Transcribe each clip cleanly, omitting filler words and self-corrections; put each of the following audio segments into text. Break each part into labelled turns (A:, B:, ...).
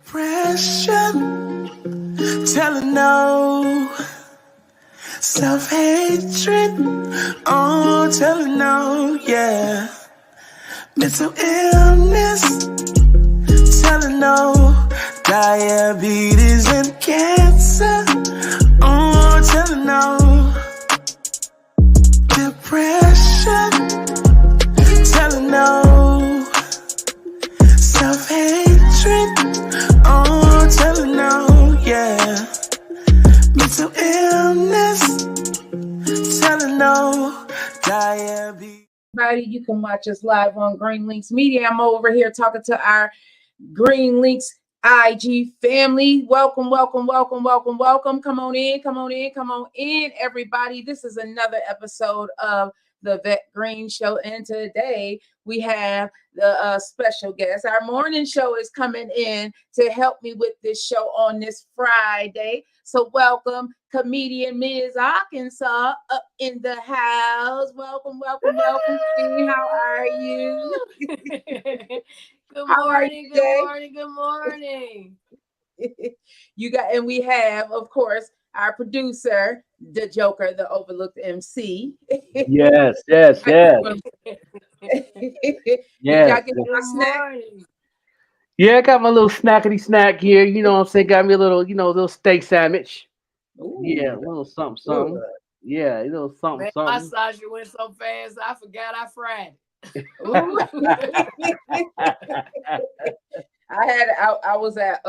A: Depression, telling no. Self-hatred, oh, telling no, yeah. Mental illness, telling no. Diabetes and cancer, oh, telling no. Depression, telling no. Self-hatred, oh, telling no, yeah. Mental illness, telling no. Diabetes.
B: Everybody, you can watch us live on Green Lynx Media. I'm over here talking to our Green Lynx IG family. Welcome, welcome, welcome, welcome, welcome. Come on in, come on in, come on in, everybody. This is another episode of the Vettegreen Show, and today we have the special guest. Our morning show is coming in to help me with this show on this Friday. So welcome, comedian Ms. Arkansas up in the house. Welcome, welcome, welcome. Queen. How are you?
C: Good
B: How are
C: morning,
B: you
C: good
B: today?
C: morning, good morning.
B: You got, and we have, of course, our producer, the Joker, the overlooked MC.
D: Yes.
B: Did y'all
D: Yes.
B: get my
C: Good
B: snack?
C: morning.
D: Yeah, I got my little snackety snack here. You know what I'm saying? Got me a little, little steak sandwich.
B: Ooh,
D: Yeah, a little something, something.
B: good.
D: Yeah, a little something,
C: Man, my
D: something.
C: sausage went so fast, I forgot I fried
B: Ooh. I was at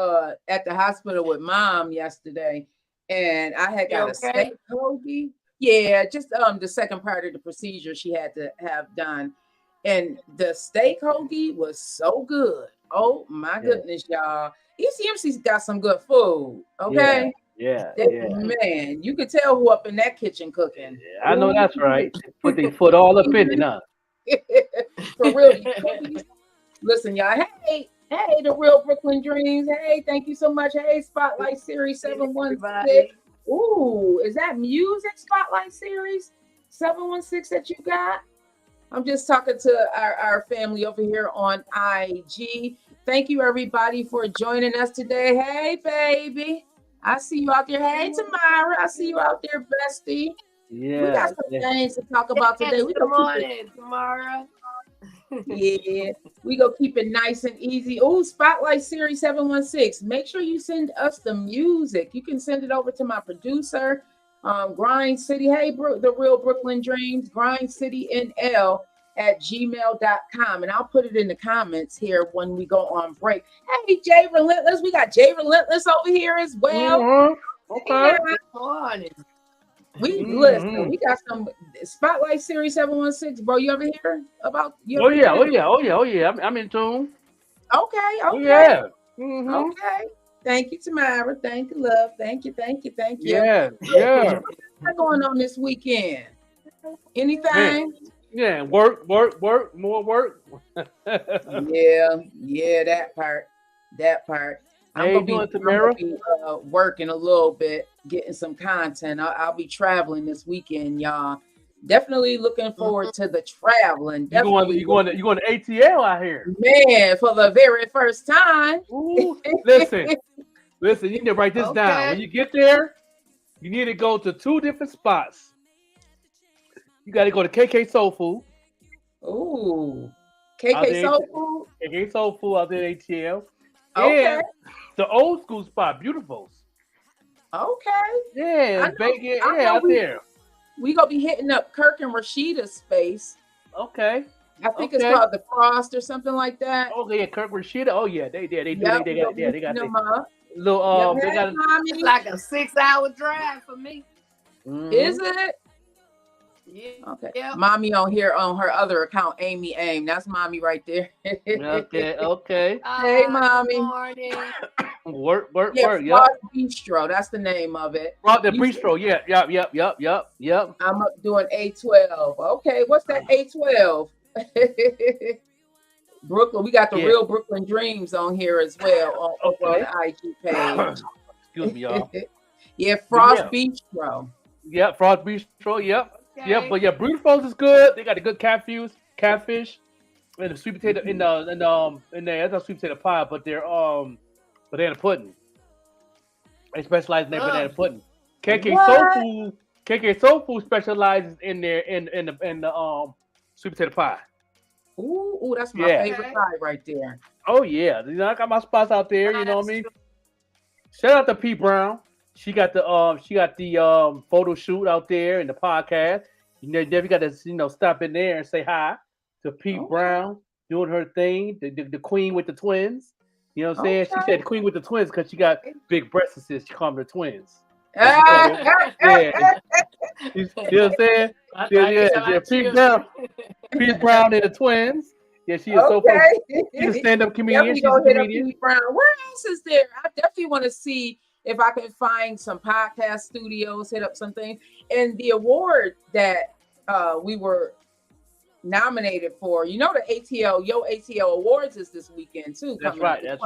B: the hospital with mom yesterday, and I had
C: You
B: got a
C: okay?
B: steak hoagie. Yeah, just the second part of the procedure she had to have done. And the steak hoagie was so good. Oh my
D: Yeah.
B: goodness, y'all. ECMC's got some good food.
D: Yeah,
B: Okay.
D: yeah,
B: That-
D: yeah.
B: Man, you could tell who up in that kitchen cooking.
D: I know that's
B: Ooh.
D: right. Put their foot all up in it, huh?
B: For real. Listen, y'all. Hey, the real Brooklyn Dreams. Hey, thank you so much. Hey, Spotlight Series 716.
C: Everybody.
B: Ooh, is that music Spotlight Series 716 that you got? I'm just talking to our family over here on IG. Thank you, everybody, for joining us today. Hey, baby. I see you out there. Hey, Tamara. I see you out there, bestie. We
D: Yeah.
B: got some things to talk about today. We
C: Good
B: gonna keep it,
C: morning, Tamara.
B: yeah, we go keep it nice and easy. Oh, Spotlight Series 716. Make sure you send us the music. You can send it over to my producer, Grind City. Hey, the real Brooklyn Dreams, Grind City NL at gmail.com. And I'll put it in the comments here when we go on break. Hey, Jay Relentless. We got Jay Relentless over here as well.
D: Mhm. Okay.
B: Yeah.
C: Good morning.
B: We
D: Mhm.
B: listen, we got some Spotlight Series 716, bro. You ever hear about you?
D: Oh
B: ever
D: yeah,
B: hear
D: oh yeah, oh yeah. I'm in tune.
B: Okay,
D: Oh
B: okay,
D: yeah. Mhm.
B: okay. Thank you, Tamara. Thank you, love. Thank you, thank you, thank you.
D: Yeah, yeah.
B: What's going on this weekend?
D: Man,
B: Anything?
D: yeah. Work, more work.
B: Yeah, that part.
D: How you doing, Tamara?
B: Working a little bit, getting some content. I'll be traveling this weekend, y'all. Definitely looking forward to the traveling.
D: You
B: Definitely
D: going to ATL out here?
B: man, for the very first time.
D: Ooh, listen, you need to write this down.
C: Okay.
D: When you get there, you need to go to 2 different spots. You got to go to KK Soul Food.
B: Ooh,
D: Out
B: KK
D: there,
B: Soul Food.
D: KK Soul Food out there at ATL.
B: Okay,
D: And the old school spot, Beautifuls.
B: okay.
D: Yeah,
B: I know-
D: bacon.
B: I
D: Yeah,
B: know
D: out there.
B: We gonna be hitting up Kirk and Rashida's space.
D: Okay.
B: I think it's
D: Okay.
B: called the Frost or something like that.
D: Okay, yeah, Kirk Rashida. Oh yeah, they do.
B: Yep,
D: They
B: we
D: got
B: gonna be
D: they
B: hitting
D: got
B: them up.
D: little
B: Yep.
D: they
B: Hey,
D: got.
B: mommy.
C: It's like a 6-hour drive for me.
D: Mhm.
B: Is it?
C: Yeah.
B: Okay.
C: Yep.
B: Mommy on here on her other account, Amy Aim. That's mommy right there.
D: Okay.
B: Hey, mommy.
C: Good morning.
D: Work.
B: Yeah,
D: Yep.
B: Frost Bistro. That's the name of it.
D: Brought the
B: You-
D: bistro. Yep.
B: I'm up doing A12. Okay, what's that A12? Brooklyn. We got the
D: Yeah.
B: real Brooklyn Dreams on here as well on
D: Okay.
B: the IG page.
D: Excuse me, y'all.
B: Yeah, Frost
D: Yeah.
B: Bistro.
D: Yep, Frost Bistro. Yep.
C: Okay.
D: Yep. But yeah, Beautifuls is good. They got the good catfish, and the sweet potato in the that's not sweet potato pie, but their banana pudding. They specialize in their banana pudding. KK Soul Food specializes in their in the sweet potato pie.
B: Ooh, that's my
D: Yeah.
B: favorite pie right there.
D: Oh yeah, you know I got my spots out there. You know what I mean? Shout out to P Brown. She got the photo shoot out there in the podcast. You know, you got to stop in there and say hi to P Brown doing her thing. The queen with the twins. You know what I'm saying? She said queen with the twins because she got big breasts. She called them the twins. Yeah. You know what I'm saying? Yeah. P Brown and the twins. Yeah, she is so funny. She's a stand-up comedian. She's a comedian.
B: Brown. Where else is there? I definitely want to see if I can find some podcast studios, hit up some things. And the award that we were nominated for, the ATL Awards is this weekend too.
D: That's right. That's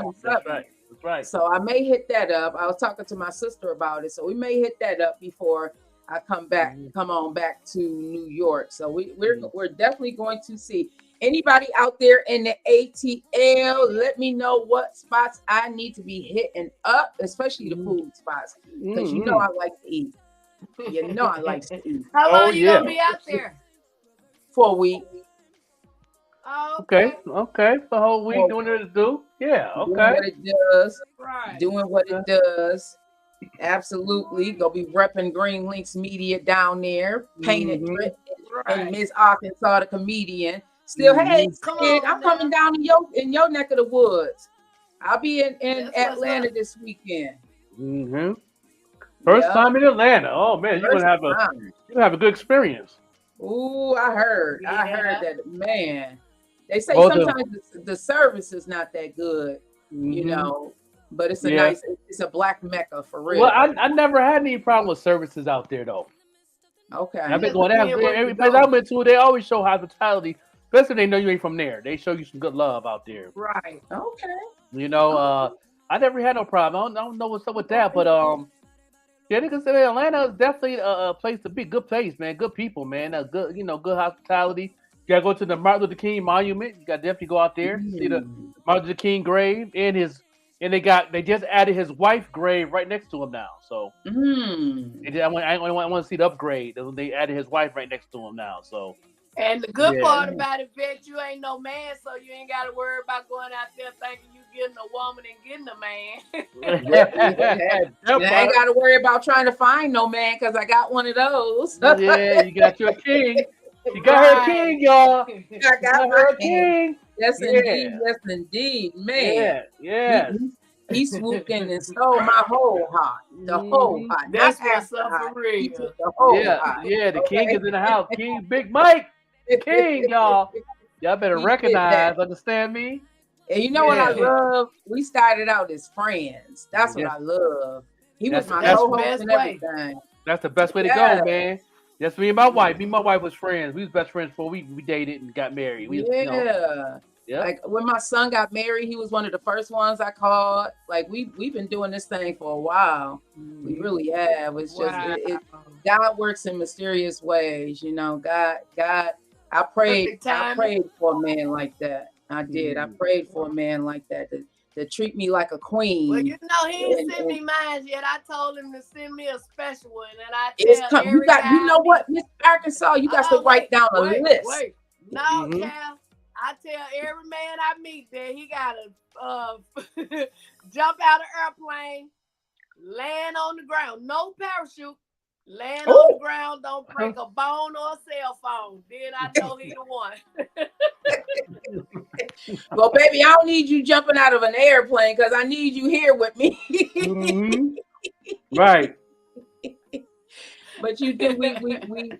D: right.
B: So I may hit that up. I was talking to my sister about it. So we may hit that up before I come on back to New York. So we're definitely going to see. Anybody out there in the ATL, let me know what spots I need to be hitting up, especially the food spots, because I like to eat. I like to eat.
C: How long you gonna be out there?
B: For a week.
C: Oh,
D: okay. The whole week doing what it do. Yeah, okay.
B: Doing what it does.
C: Right.
B: Doing what it does. Absolutely. Gonna be repping Green Lynx Media down there, painted and Miss Arkansas, the comedian. Still, hey, kid, I'm coming down in your neck of the woods. I'll be in Atlanta this weekend.
D: First time in Atlanta. Oh man, you're gonna have a good experience.
B: Ooh, I heard that, man. They say sometimes the service is not that good, but it's it's a black mecca for real.
D: Well, I never had any problem with services out there though.
B: Okay.
D: I've been going out every place I've been to. They always show hospitality. Especially they know you ain't from there. They show you some good love out there.
C: Right.
B: Okay.
D: I never had no problem. I don't know what's up with that, but niggas say Atlanta is definitely a place to be. Good place, man. Good people, man. Good, good hospitality. You gotta go to the Martin Luther King Monument. You gotta definitely go out there, see the Martin Luther King grave and they just added his wife's grave right next to him now. So I want to see the upgrade. They added his wife right next to him now. So.
C: And the good part about it, Vette, you ain't no man, so you ain't got to worry about going out there thinking you getting a woman and getting a man.
B: I ain't got to worry about trying to find no man because I got one of those.
D: Yeah, you got your king. You got her king, y'all.
B: I got her king. Yes, indeed, man.
D: Yeah.
B: He swooped in and stole my whole heart. The whole heart.
C: That's what's up for real.
B: The whole heart.
D: Yeah, the king is in the house. King Big Mike. King, y'all. Y'all better recognize, understand me?
B: And you know what I love? We started out as friends. That's what I love. He was my co-host and everything.
D: That's the best way to go, man. That's me and my wife. Me and my wife was friends. We was best friends before we dated and got married.
B: Like when my son got married, he was one of the first ones I called. Like we've been doing this thing for a while. We really have. It's just God works in mysterious ways. God. I prayed for a man like that. I did. I prayed for a man like that to treat me like a queen.
C: Well, he ain't sent me mine yet. I told him to send me a special one, and I tell
B: you got. You know what, Miss Arkansas, you got to write down a list.
C: No, Cal. I tell every man I meet that he gotta jump out of airplane, land on the ground, no parachute. Land on the ground, don't break a bone or a cell phone. Then I know he the one.
B: Well, baby, I don't need you jumping out of an airplane because I need you here with me.
D: Right.
B: But you do, we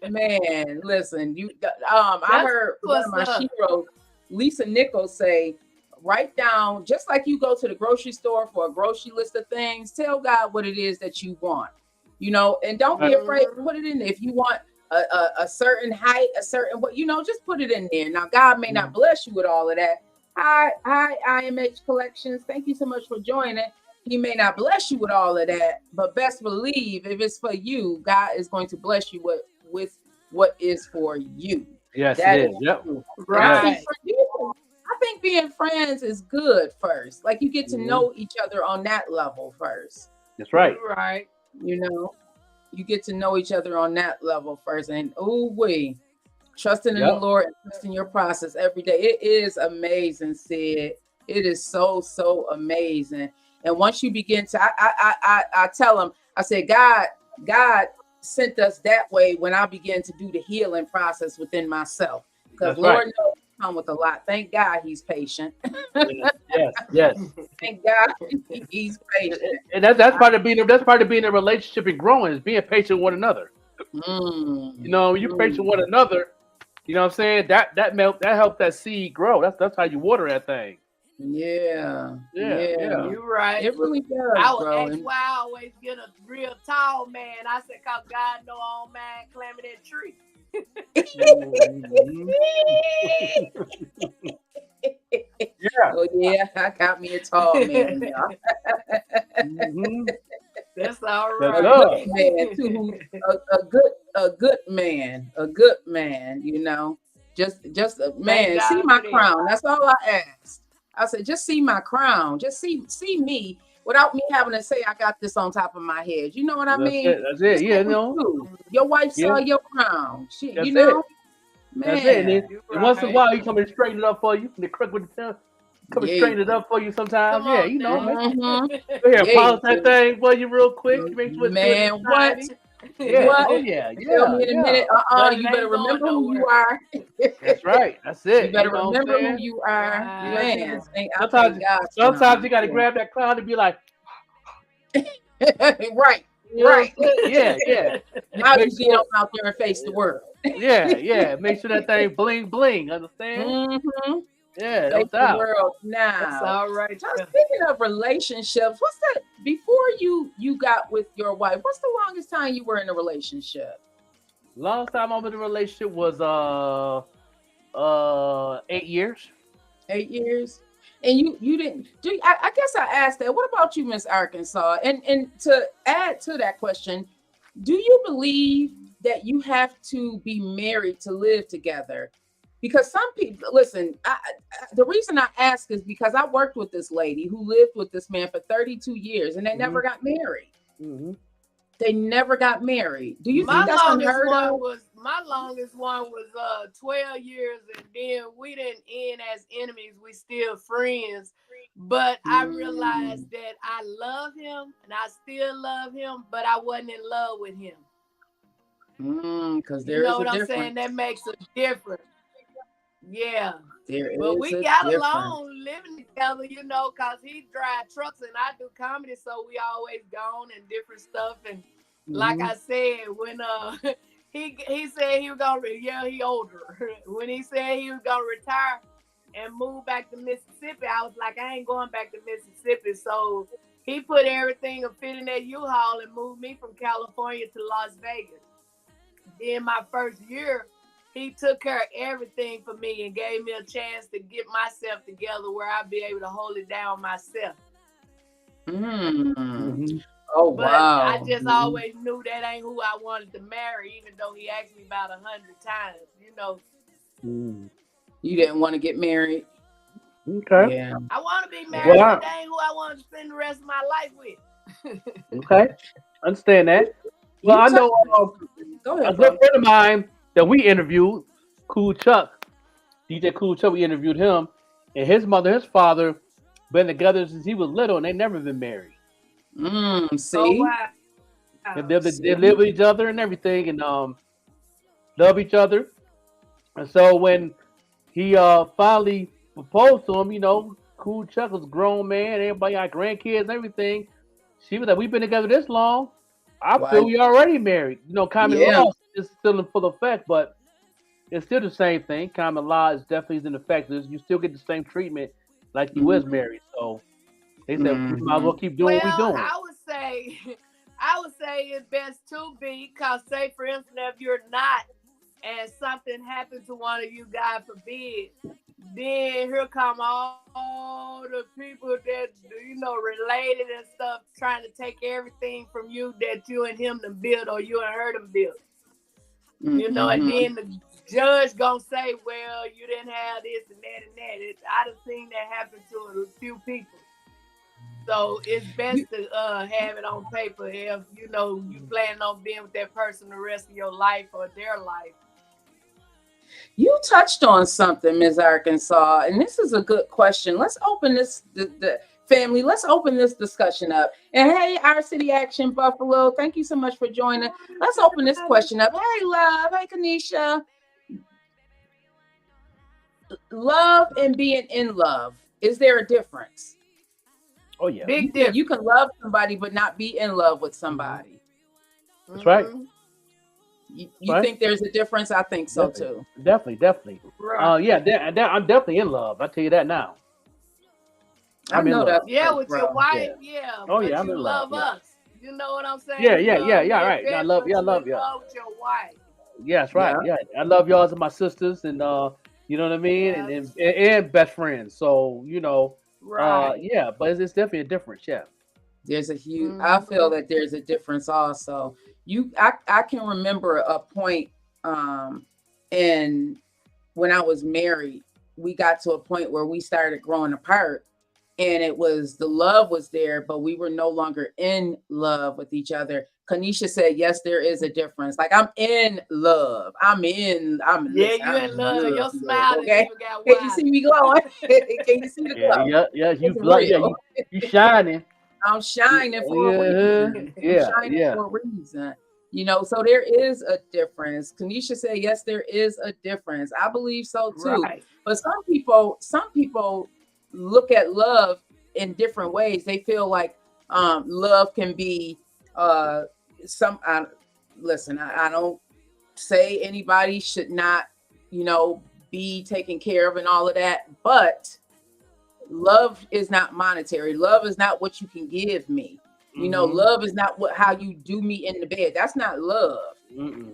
B: man, listen, I heard one of my sheroes, Lisa Nichols, say, write down, just like you go to the grocery store for a grocery list of things, tell God what it is that you want. And don't be afraid to put it in there. If you want a certain height, just put it in there. Now, God may not bless you with all of that. Hi, IMH Collections. Thank you so much for joining. He may not bless you with all of that, but best believe if it's for you, God is going to bless you with what is for you.
D: Yes, it is. Yep.
B: Right. I think being friends is good first. Like you get to know each other on that level first.
D: That's right.
C: Right.
B: You know, you get to know each other on that level first. And trusting in the Lord and trusting your process every day. It is amazing, Sid. It is so amazing. And once you begin to, I tell them, I say, God sent us that way when I began to do the healing process within myself. Because Lord knows I come with a lot. Thank God he's patient.
D: Yes.
B: Thank God he's patient.
D: And that's part of being in a relationship and growing is being patient with one another. You know, when you're patient with one another, you know what I'm saying? That helps that seed grow. That's how you water that thing.
B: Yeah.
C: You're right.
B: It really does.
C: I would ask why I always get a real tall man. I said, cause God know I don't mind climbing that tree.
B: Oh yeah, I got me a tall man.
C: That's all
B: right. Man, too. A good man. You know, just a man. See my crown. That's all I asked. I said, just see my crown. Just see me without me having to say I got this on top of my head. You know what I mean?
D: That's it. Yeah, no.
B: Your wife saw your crown. She,
D: that's
B: you know.
D: It.
B: Man,
D: that's it. And once in a while, he come and straighten it up for you. The crook with the tail, come and straighten it up for you sometimes.
C: Come on,
D: you know.
B: Mm-hmm.
D: Polish that thing for you real quick. Make sure it's
B: man, what?
D: Yeah.
B: What?
D: Oh, yeah.
B: Tell me in a minute. You better remember who you are.
D: That's right. That's it.
B: You better remember who you are. Man,
D: sometimes you got to grab that clown and be like,
B: right. Right.
D: Yeah.
B: Now you get up out there and face the world.
D: Yeah. Make sure that thing bling. Understand?
B: Mm-hmm.
D: Yeah,
B: face the world now.
C: That's all right.
B: Now, speaking of relationships, what's that? Before you got with your wife, what's the longest time you were in a relationship?
D: Longest time I was in a relationship was 8 years.
B: 8 years. And you didn't do. I guess I asked that. What about you, Miss Arkansas? And to add to that question, do you believe that you have to be married to live together? Because some people, listen, the reason I ask is because I worked with this lady who lived with this man for 32 years and they never got married. They never got married. Do you think that's unheard of?
C: My longest one was 12 years, and then we didn't end as enemies. We still friends. But I realized that I love him and I still love him, but I wasn't in love with him.
B: Because there is a difference. You know what I'm saying?
C: That makes a difference. Yeah.
B: But
C: we got along living together, you know, because he drive trucks and I do comedy, so we always gone and different stuff. And like I said, when he said he was gonna he older. When he said he was gonna retire and move back to Mississippi, I was like, I ain't going back to Mississippi. So he put everything and fit in that U-Haul and moved me from California to Las Vegas. In my first year, he took care of everything for me and gave me a chance to get myself together where I'd be able to hold it down myself.
B: Oh,
C: but
B: wow.
C: I just always knew that ain't who I wanted to marry, even though he asked me about 100 times, you know.
B: You didn't want to get married?
D: Okay.
B: Yeah.
C: I want to be married, but that ain't who I want to spend the rest of my life with.
D: Okay. Understand that. Well, I know a good friend of mine that we interviewed, Cool Chuck, DJ Cool Chuck, we interviewed him, and his mother, his father, been together since he was little, and they never been married.
B: See?
C: Oh, wow.
D: They live with each other and everything, and love each other. And so when he finally proposed to him, you know, Cool Chuck was a grown man, everybody got grandkids and everything. She was like, we've been together this long. I feel we already married. You know, common law is still in full effect, but it's still the same thing. Common law is definitely in effect. You still get the same treatment like you was married. So they said we might as well keep doing what we doing.
C: I would say it's best to be, because say for instance, if you're not and something happened to one of you, God forbid, then here come all the people that, you know, related and stuff, trying to take everything from you that you and him to build or you and her to build. You know, and then the judge gonna say, well, you didn't have this and that and that. I done seen that happen to a few people. So it's best to have it on paper if you know you plan on being with that person the rest of your life or their life.
B: You touched on something, Ms. Arkansas, and this is a good question. Let's open this, the family. Let's open this discussion up. And hey, our City Action Buffalo, thank you so much for joining. Let's open this question up. Hey, love. Hey, Kanisha. Love and being in love. Is there a difference?
D: Oh yeah,
C: Big difference.
B: You can love somebody but not be in love with somebody.
D: That's right.
B: You think there's a difference? I think so too.
D: Definitely.
C: Right.
D: Yeah, I'm definitely in love. I tell you that now. I'm in love.
C: Yeah, with your wife. Yeah.
D: Oh yeah,
C: but
D: I'm
C: you
D: in
C: love
D: love.
C: us. You know what I'm saying?
D: Yeah. Right. I love you.
C: With your wife.
D: Yeah, that's right. Yeah, I love y'all as my sisters, and you know what I mean, and best friends. So you know,
C: right.
D: Yeah, but it's definitely a difference. Yeah.
B: There's a huge. I feel that there's a difference also. I can remember a point, and when I was married, we got to a point where we started growing apart, and it was the love was there, but we were no longer in love with each other. Kanisha said, "Yes, there is a difference. Like I'm in love. I'm in love.
C: Your smile.
B: Okay, can you see me glowing? Can you see the glow?
D: Yeah. You blood. Yeah, you shining.
B: I'm shining for a reason. For a reason. You know, so there is a difference. Kanisha said, yes, there is a difference. I believe so too. Right. But some people look at love in different ways. They feel like love can be listen, I don't say anybody should not, be taken care of and all of that, but love is not monetary. Love is not what you can give me. Love is not how you do me in the bed. That's not love.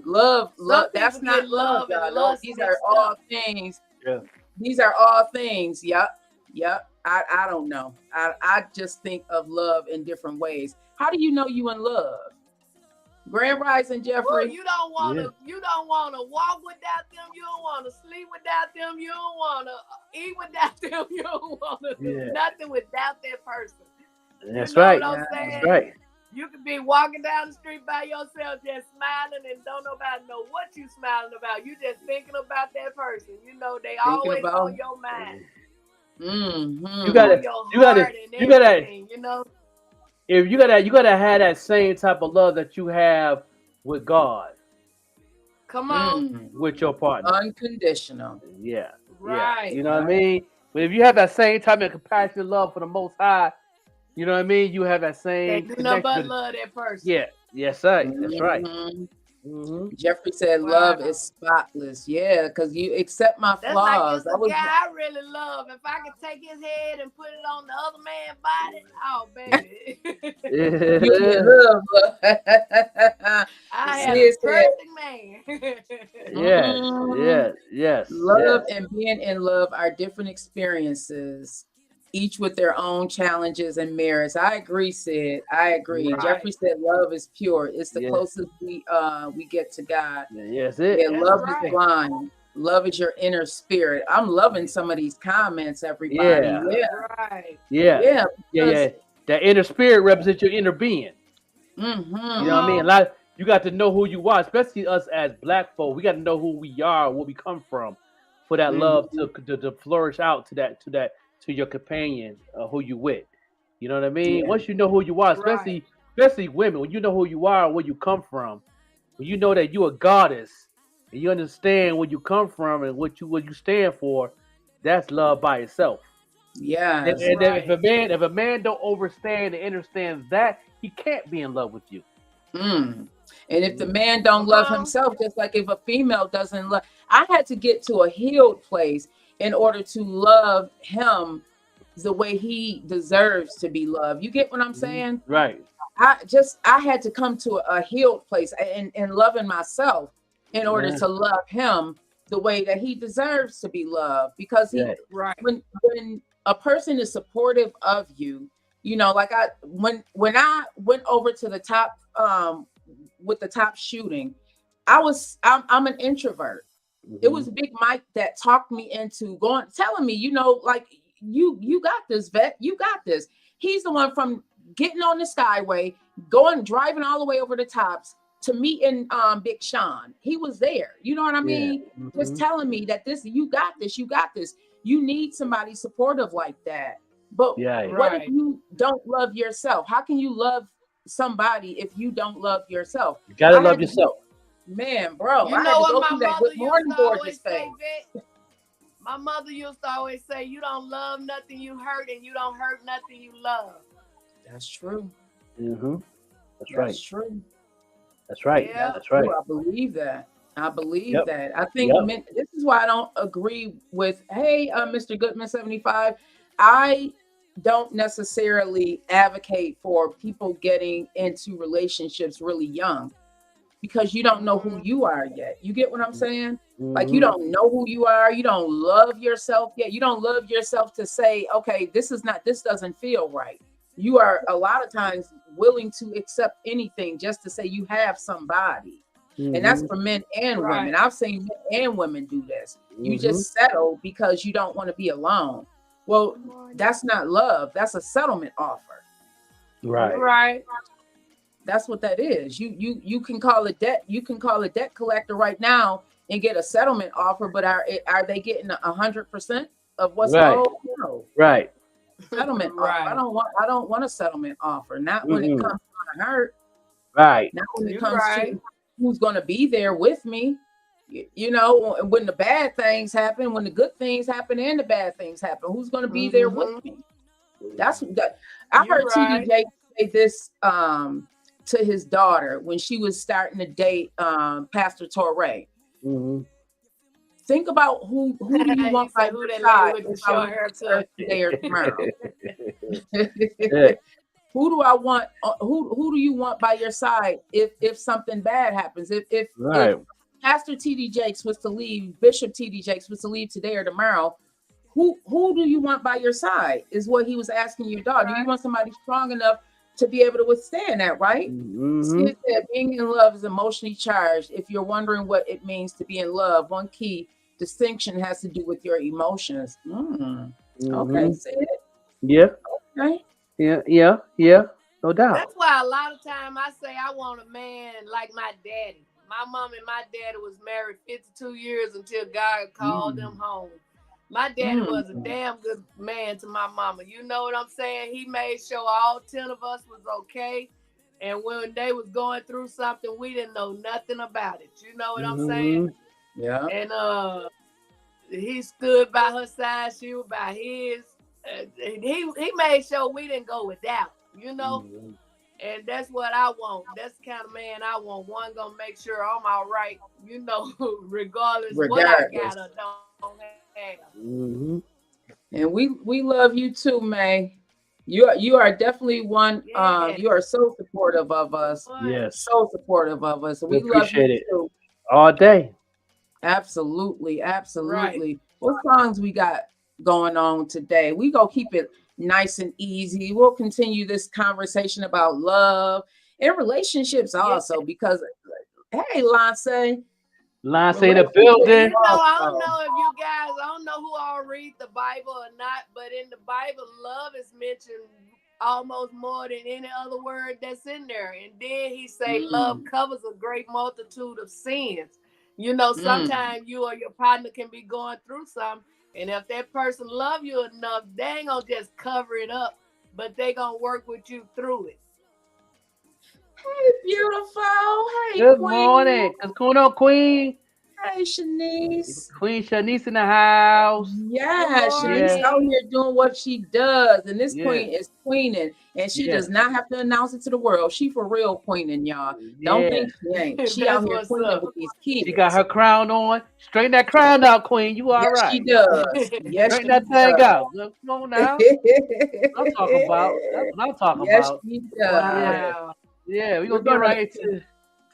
B: Love. That's not love. These are all things.
D: Yeah.
B: These are all things. Yep. I don't know. I just think of love in different ways. How do you know you in love? Grand Rising, Jeffrey.
C: Well, you don't want to walk without them. You don't want to sleep without them. You don't want to eat without them. You don't want to do nothing without that person.
D: That's right.
C: What I'm saying?
D: That's right.
C: You could be walking down the street by yourself, just smiling, and don't nobody know what you smiling about. You just thinking about that person. You know they always on your mind.
D: You gotta. You know. If you gotta have that same type of love that you have with God.
C: Come on.
D: With your partner.
B: Unconditional.
D: Yeah.
C: Right.
D: Yeah. You know what I mean? But if you have that same type of compassionate love for the Most High, you know what I mean? You have that same.
C: They do not but love that person.
D: Yeah. Yes, sir. That's right.
B: Jeffrey said, "Love is spotless." Yeah, because you accept my flaws.
C: That's like guy I really love. If I could take his head and put it on the other man's body, oh baby, I have a perfect man.
D: Yes.
B: Love and being in love are different experiences, each with their own challenges and merits. I agree, Sid. I agree. Right. Jeffrey said love is pure. It's the closest we get to God.
D: Yes,
B: love is blind. Love is your inner spirit. I'm loving some of these comments, everybody.
D: Yeah. That inner spirit represents your inner being. You know what I mean? You got to know who you are, especially us as Black folk. We got to know who we are, where we come from, for that love to flourish out to your companion, who you with. You know what I mean? Once you know who you are, especially women, when you know who you are, where you come from, when you know that you're a goddess and you understand where you come from and what you stand for, that's love by itself.
B: Yeah.
D: And if a man don't understand and understand that, he can't be in love with you.
B: And if the man don't love himself, just like if a female doesn't love, I had to get to a healed place in order to love him the way he deserves to be loved. You get what I'm saying?
D: Right.
B: I had to come to a healed place in loving myself in order to love him the way that he deserves to be loved. Because when a person is supportive of you, like when I went over to the top with the top shooting, I'm an introvert. It was Big Mike that talked me into telling me, you know, like you got this, Vet, you got this. He's the one from getting on the Skyway, driving all the way over the tops to meeting Big Sean. He was there. You know what I mean? Just telling me that you got this, you got this. You need somebody supportive like that. But what if you don't love yourself? How can you love somebody if you don't love yourself?
D: You gotta love yourself.
B: Man, bro,
C: You
B: I
C: know
B: had to
C: what
B: go
C: my
B: through that
C: mother
B: Good Morning
C: used to always
B: Gorgeous
C: say,
B: phase.
C: Vic? My mother used to always say, you don't love nothing you hurt, and you don't hurt nothing you love.
B: That's true.
D: That's right.
B: That's true.
D: That's right.
C: Yeah.
D: That's right.
B: Ooh, I believe that. I believe
D: Yep.
B: that. I think this is why I don't agree with, hey, Mr. Goodman 75. I don't necessarily advocate for people getting into relationships really young, because you don't know who you are yet. You get what I'm saying? Like, you don't know who you are. You don't love yourself yet. You don't love yourself to say, okay, this doesn't feel right. You are a lot of times willing to accept anything just to say you have somebody. And that's for men and women. I've seen men and women do this. You just settle because you don't want to be alone. Well, that's not love. That's a settlement offer.
C: Right.
B: That's what that is. You can call it debt. You can call a debt collector right now and get a settlement offer, but are they getting 100% of what's owed? No.
D: Right.
B: Settlement offer. I don't want a settlement offer. Not when it comes to hurt.
D: Right.
B: Not when it comes to who's going to be there with me. You know, when the bad things happen, when the good things happen and the bad things happen, who's going to be there with me? That's that. I heard TD Jakes say this to his daughter when she was starting to date Pastor Torrey. Think about who do you want by your side today or tomorrow? Who do I want? Who do you want by your side if something bad happens? If Pastor TD Jakes was to leave, Bishop TD Jakes was to leave today or tomorrow, who do you want by your side? Is what he was asking your daughter. Do you want somebody strong enough to be able to withstand that? Right? Sid said, being in love is emotionally charged. If you're wondering what it means to be in love, one key distinction has to do with your emotions. Okay, Sid.
D: Yeah.
B: Okay.
D: Yeah. No doubt.
C: That's why a lot of time I say I want a man like my daddy. My mom and my daddy was married 52 years until God called them home. My daddy was a damn good man to my mama. You know what I'm saying? He made sure all 10 of us was okay. And when they was going through something, we didn't know nothing about it. You know what I'm saying?
B: Yeah.
C: And he stood by her side. She was by his. He made sure we didn't go without, you know? And that's what I want. That's the kind of man I want. One gonna make sure I'm all right, you know, regardless what I got or don't have.
B: And we love you too, May. You are definitely one. You are so supportive of us.
D: Yes.
B: So supportive of us. We love you too.
D: All day.
B: Absolutely. What songs we got going on today? We gonna keep it nice and easy. We'll continue this conversation about love and relationships also, because hey, Lance in
D: the building.
C: You know, I don't know who all read the Bible or not, but in the Bible, love is mentioned almost more than any other word that's in there. And then he say love covers a great multitude of sins. You know, sometimes you or your partner can be going through something, and if that person love you enough, they ain't gonna just cover it up, but they gonna work with you through it.
B: Hey, beautiful. Hey,
D: good
B: Queen.
D: morning. What's going on, Queen?
B: Hey, Shanice.
D: Queen Shanice in the house.
B: Yeah, Shanice out here doing what she does. And this queen is queening. And she does not have to announce it to the world. She for real queening, y'all. Don't think she ain't. She out here queening with these kids.
D: She got her crown on. Straighten that crown out, Queen. You all right.
B: She does. Yes,
D: straighten that thing out. Come on now. I'm talking about. That's what I'm talking about.
B: She does.
D: Yeah, we're going to get right to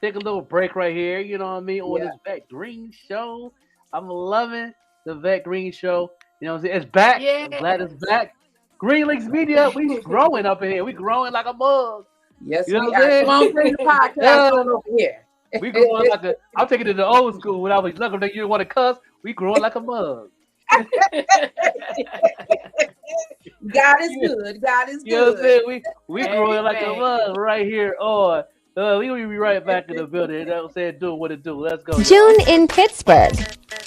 D: take a little break right here, you know what I mean, on this Vette Green show. I'm loving the Vette Green show. You know what I'm saying? It's back.
C: Yeah.
D: I'm glad it's back. Green Lynx Media, we growing up in here. We growing like a mug.
B: Yes,
D: you know
B: we are. Come on, bring the podcast on over here.
D: We growing like a. I'm taking it to the old school when I was younger. That you didn't want to cuss. We growing like a mug.
B: God is good. God is
D: You know what I'm saying?
B: good.
D: We growing like a mug right here. On we gonna be right back in the building. You know what I'm saying? Doing what it do. Let's go.
E: June in Pittsburgh.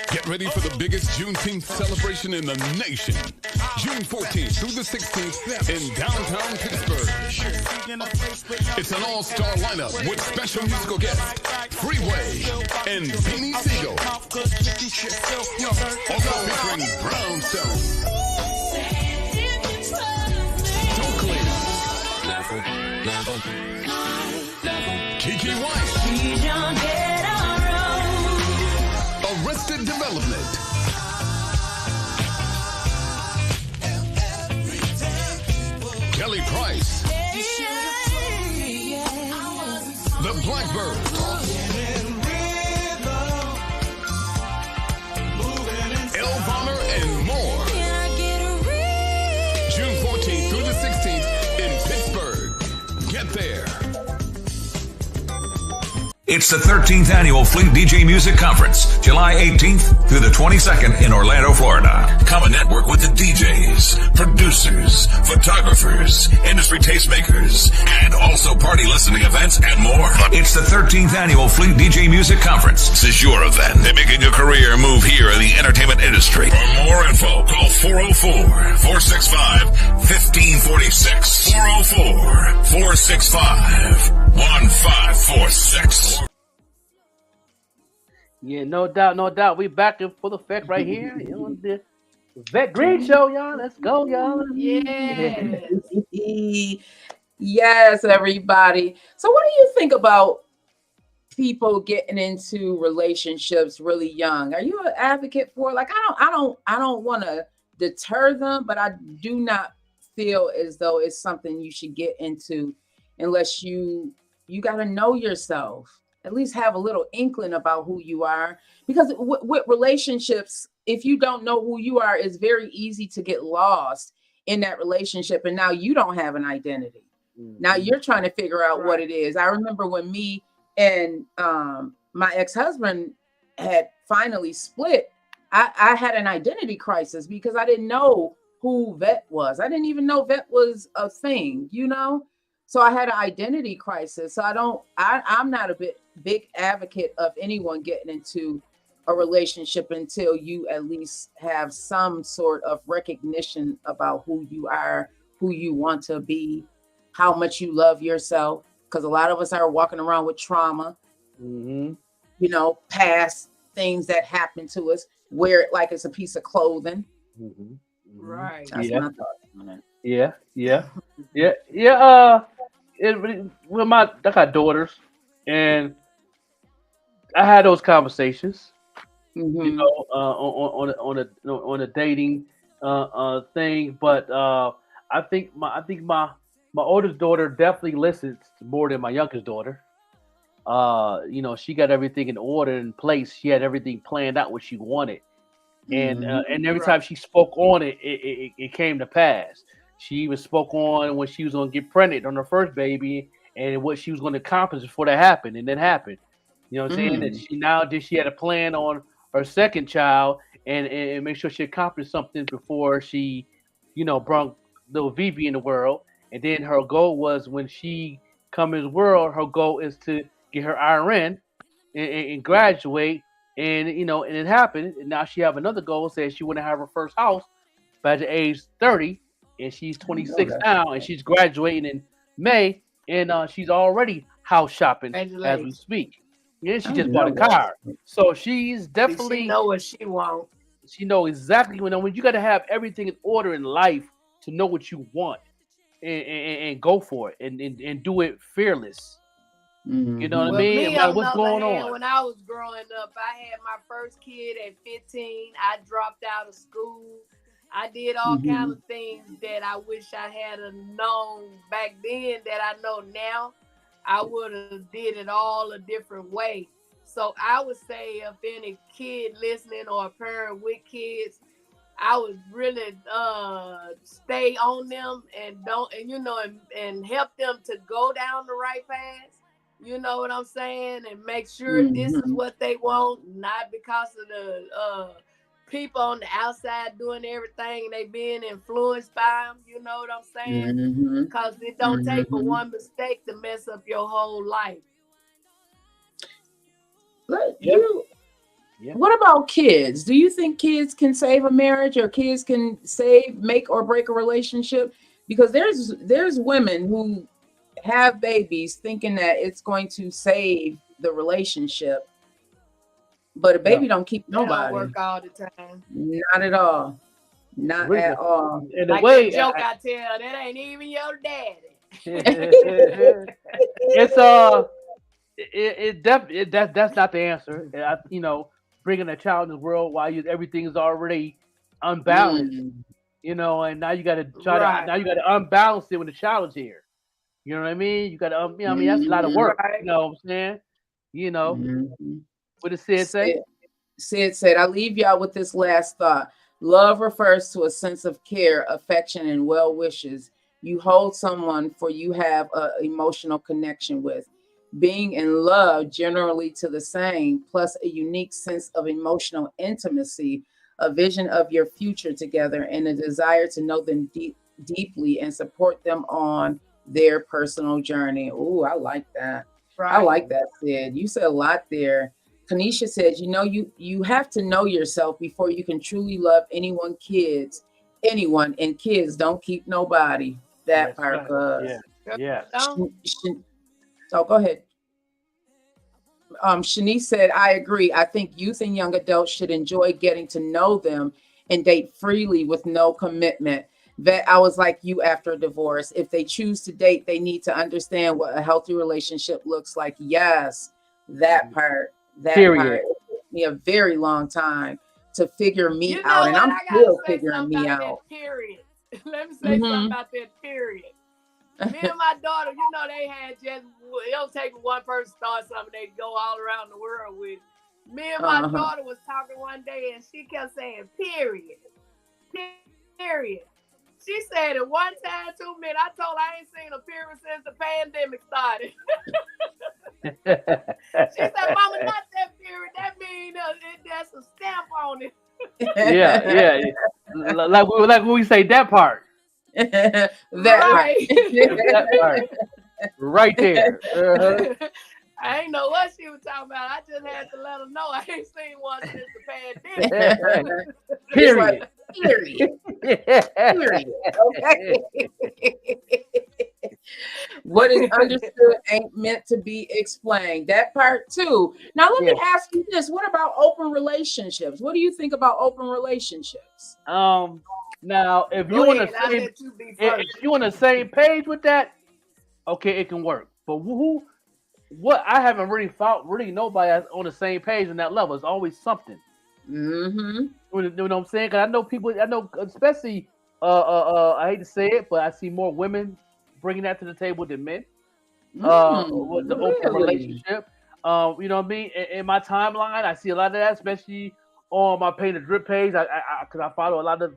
F: Get ready for the biggest Juneteenth celebration in the nation. June 14th through the 16th in downtown Pittsburgh. It's an all-star lineup with special musical guests, Freeway and Beanie Siegel. Also featuring Brownstone, Stokely, Kiki White, Arrested Development, Kelly Price, The Blackbirds, Elvonner, and more. June 14th through the 16th in Pittsburgh. Get there.
G: It's the 13th annual Fleet DJ Music Conference, July 18th through the 22nd in Orlando, Florida. Come and network with the DJs, producers, photographers, industry tastemakers, and also party listening events and more. It's the 13th annual Fleet DJ Music Conference. This is your event. They're making a career move here in the entertainment industry. For more info, call 404-465-1546. 404-465-1546.
D: Yeah, no doubt. We back in full effect right here. You know, the vettegreen show, y'all. Let's go, y'all.
C: Yeah.
B: Yes, everybody. So what do you think about people getting into relationships really young? Are you an advocate for it? Like, I don't want to deter them, but I do not feel as though it's something you should get into unless you got to know yourself. At least have a little inkling about who you are, because with relationships, if you don't know who you are, it's very easy to get lost in that relationship. And now you don't have an identity. Now you're trying to figure out what it is. I remember when me and my ex-husband had finally split, I had an identity crisis because I didn't know who Vette was. I didn't even know Vette was a thing, you know? So I had an identity crisis. So I'm not a big advocate of anyone getting into a relationship until you at least have some sort of recognition about who you are, who you want to be, how much you love yourself. Because a lot of us are walking around with trauma, you know, past things that happened to us, wear it like it's a piece of clothing.
C: Right.
B: That's my thoughts on it.
D: Yeah. I got daughters, and I had those conversations, you know, on a dating thing. But I think my oldest daughter definitely listens more than my youngest daughter. You know, she got everything in order in place. She had everything planned out what she wanted, and every time she spoke on it, it came to pass. She even spoke on when she was going to get pregnant on her first baby and what she was going to accomplish before that happened, and then happened. You know what I'm saying? That she had a plan on her second child and make sure she accomplished something before she, you know, brought little Vivi in the world. And then her goal was when she come in the world, her goal is to get her RN and graduate. And, you know, and it happened. And now she have another goal, says she want to have her first house by the age 30. And she's 26 now, and she's graduating in May, and she's already house shopping as we speak. Yeah, she just bought a car, so she's definitely
C: she know what she wants.
D: She know exactly when you got to have everything in order in life to know what you want and go for it and do it fearless. You know what I mean?
C: Me, on
D: what's going on?
C: When I was growing up, I had my first kid at 15. I dropped out of school. I did all kinds of things that I wish I had known back then that I know now. I would have did it all a different way. So I would say if any kid listening or a parent with kids, I would really stay on them and help them to go down the right path. You know what I'm saying? And make sure this is what they want, not because of the people on the outside doing everything and they being influenced by them. You know what I'm saying? Because it don't take but one mistake to mess up your whole life.
B: What about kids? Do you think kids can save a marriage, or kids can make or break a relationship? Because there's women who have babies thinking that it's going to save the relationship, but a baby don't keep nobody.
C: Don't work all the time.
B: Not at all. Not at all.
D: In
C: like
D: the way,
C: that joke I tell, that ain't even your daddy.
D: It's that's not the answer. You know, bringing a child in the world while everything is already unbalanced. You know, and now you got to to unbalance it when the child is here. You know what I mean? You got to, you know, I mean, that's a lot of work. You know what I'm saying? You know, what did Sid say?
B: Sid said, I leave y'all with this last thought. Love refers to a sense of care, affection, and well wishes. You hold someone for you have an emotional connection with. Being in love generally to the same, plus a unique sense of emotional intimacy, a vision of your future together, and a desire to know them deeply and support them on their personal journey. Oh, I like that. Right. I like that, Sid. You said a lot there. Kanisha says, you know, you have to know yourself before you can truly love anyone, and kids don't keep nobody. That part.
D: Yeah.
B: So go ahead. Shanice said, I agree. I think youth and young adults should enjoy getting to know them and date freely with no commitment. That I was like you after a divorce. If they choose to date, they need to understand what a healthy relationship looks like. Yes, that part. That part. It took me a very long time to figure me out, and I'm still figuring me out.
C: Period. Let me say something about that period. Me and my daughter, you know, they had just, it don't take one person to start something, they go all around the world with. Me and my daughter was talking one day and she kept saying, period. Period. She said it one time, 2 minutes. I told her I ain't seen a period since the pandemic started. She said, Mama, not that period. That means there's a stamp on it.
D: Yeah. Like when we say that part.
B: That
C: part.
D: Right there.
C: I ain't know what she was talking about. I just had to let her know I ain't seen one since the pandemic.
B: Period. Period. Okay. What is understood ain't meant to be explained. That part too. Now let me ask you this: what about open relationships? What do you think about open relationships?
D: Now if you're on the same page with that, okay, it can work. But what I haven't really thought nobody on the same page on that level. It's always something. You know what I'm saying? Because I know especially I hate to say it, but I see more women bringing that to the table than men. With the open relationship. You know what I mean? In my timeline, I see a lot of that, especially on my Paint a Drip page. Because I follow a lot of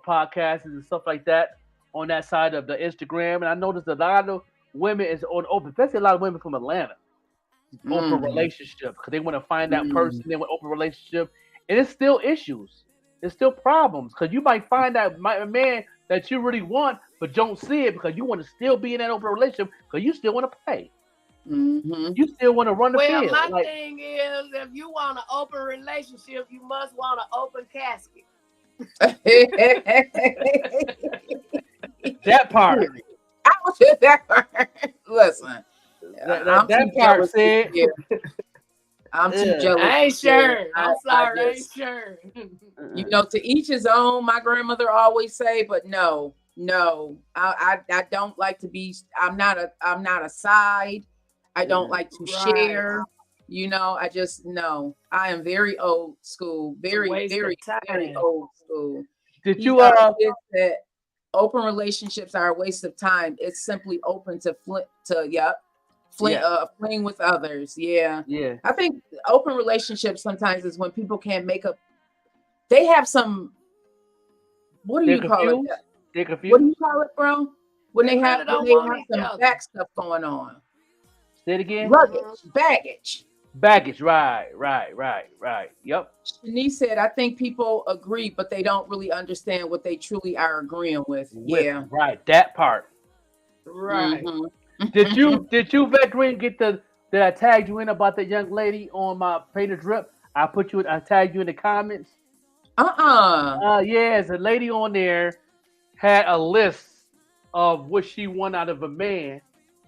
D: podcasts and stuff like that on that side of the Instagram, and I noticed a lot of women is on open, especially a lot of women from Atlanta, open relationship because they want to find that person. They want open relationship, and it's still issues. It's still problems because you might find that man that you really want, but don't see it because you want to still be in that open relationship because you still want to play. You still want to run the field.
C: Well, my thing is, if you want an open relationship, you must want an open casket.
D: That part.
B: I was just that part. Listen,
D: that part said.
B: I'm too jealous.
C: I ain't sure. I'm sorry, I ain't sure.
B: You know, to each his own. My grandmother always say, but no. I don't like to be. I'm not a side. I don't like to share. You know, I just no. I am very old school. Very old school.
D: Did you
B: that open relationships are a waste of time? It's simply open to fling with others. Yeah. I think open relationships sometimes is when people can't make up. They have some. What do you call it?
D: They're confused.
B: What do you call it, bro? When they have some back stuff going on.
D: Say it again.
B: Baggage.
D: Baggage. Right. Yep.
B: Shanice said, I think people agree, but they don't really understand what they truly are agreeing with. Yeah.
D: Right. That part.
C: Right.
D: Did you Vettegreen get that I tagged you in about that young lady on my painted drip? I tagged you in the comments. Yeah, the lady on there had a list of what she want out of a man.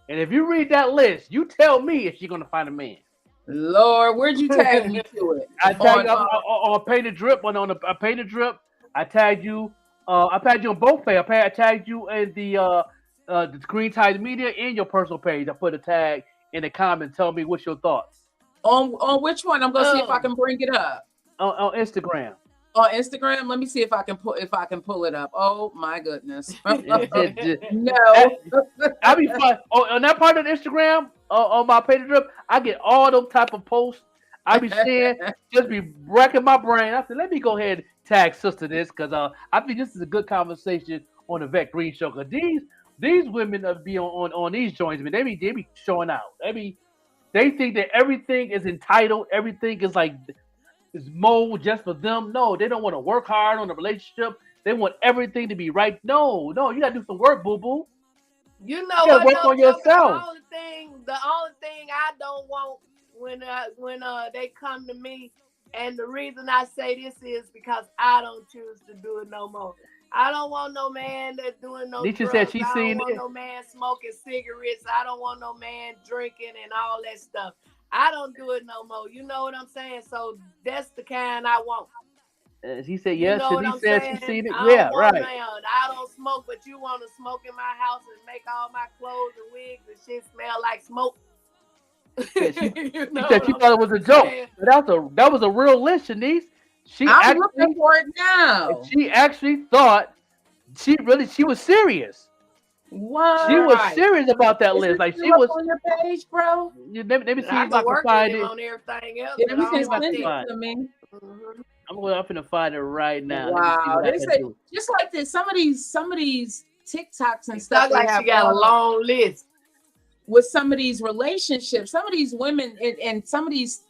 D: And if you read that list, you tell me if she's gonna find a man.
B: Lord, where'd you tag me to it?
D: I tagged you on painted drip, on a painted drip. I tagged you. I tagged you on both pages. I tagged you in the Green Tide Media and your personal page. I put a tag in the comment. Tell me what's your thoughts
B: on which one. I'm gonna see if I can bring it up
D: on Instagram.
B: On Instagram, let me see if I can pull it up. Oh my goodness! No,
D: I be fun on that part of Instagram on my page drip. I get all those type of posts. I be seeing, just be wrecking my brain. I said, let me go ahead and tag sister this because I think this is a good conversation on the Vettegreen show. Because these women be on these joints, man. They be showing out. They think that everything is entitled. Everything is like. Is mold just for them? No, they don't want to work hard on the relationship. They want everything to be right. No, you gotta do some work, boo boo.
C: You know
D: what? Work on yourself.
C: The only thing I don't want when they come to me, and the reason I say this is because I don't choose to do it no more. I don't want no man that's doing no
D: Nisha
C: drugs.
D: said she's
C: I
D: seen
C: don't want
D: it.
C: no man smoking cigarettes. I don't want no man drinking and all that stuff. I don't do it no more. You know what I'm saying? So that's the kind I want.
D: She said yes.
C: You know what I'm
D: said
C: saying?
D: she seen it.
C: I
D: Yeah,
C: don't want
D: right.
C: I don't smoke, but you want to smoke in my house and make all my clothes and wigs and shit smell like smoke.
D: She said she thought it was a joke. That was a real list, Shanice.
B: I'm looking for it now.
D: She actually thought she was serious.
B: What?
D: She was serious about that list. Like she was
B: on your page, bro.
D: Let me see if I
C: can
D: can find it.
C: On everything else,
B: let me see if I can find it.
D: I'm going to find it right now.
B: Wow, they say just like this. Some of these TikToks and stuff.
C: Like she got a long list
B: with some of these relationships. Some of these women and some of these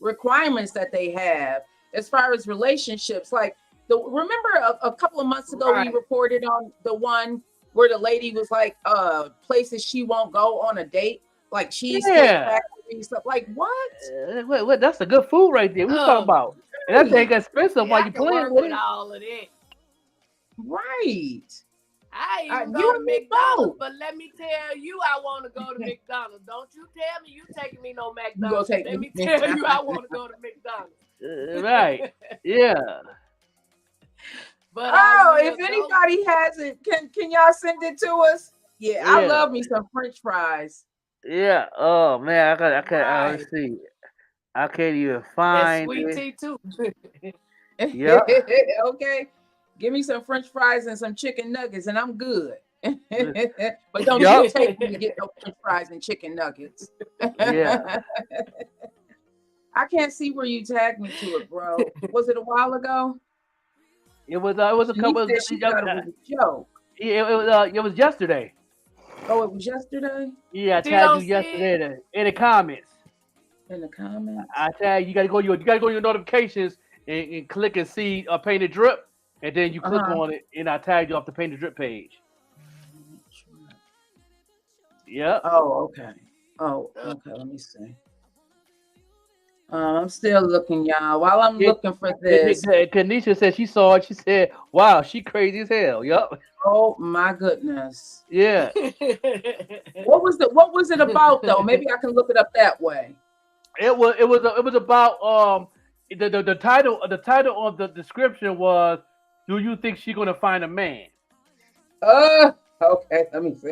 B: requirements that they have as far as relationships. Like remember a couple of months ago we reported on the one where the lady was like, places she won't go on a date, like cheese factory stuff. Like what?
D: What? That's a good food right there. What you talking about? And that thing expensive while you playing with it.
C: All of that.
B: Right.
C: I even go to McDonald's, but let me tell you, I want to go to McDonald's. Don't you tell me you taking me no McDonald's. Let me tell you, I want to go to McDonald's.
D: Right. Yeah.
B: But if anybody has it, can y'all send it to us? Yeah, I love me some French fries.
D: Yeah. Oh man, I can't. Let's see. I can't even find
C: sweet tea too.
D: Yeah.
B: Okay. Give me some French fries and some chicken nuggets, and I'm good. But don't you take me to get no French fries and chicken nuggets.
D: Yeah.
B: I can't see where you tagged me to it, bro. Was it a while ago?
D: It was a couple of
B: she thought it was a joke.
D: It was yesterday.
B: Oh, it was yesterday?
D: Yeah, I tagged you yesterday in the comments.
B: In the comments?
D: I tagged you. You gotta go to your notifications and click and see a painted drip, and then you click on it, and I tagged you off the painted drip page. Yeah.
B: Oh, okay. Oh, okay. Let me see. I'm still looking, y'all. While I'm looking for this,
D: Kanisha said she saw it. She said, "Wow, she crazy as hell." Yup.
B: Oh my goodness.
D: Yeah.
B: What was it about though? Maybe I can look it up that way.
D: It was about the title of the description was, "Do you think she's gonna find a man?"
B: Okay. Let me see.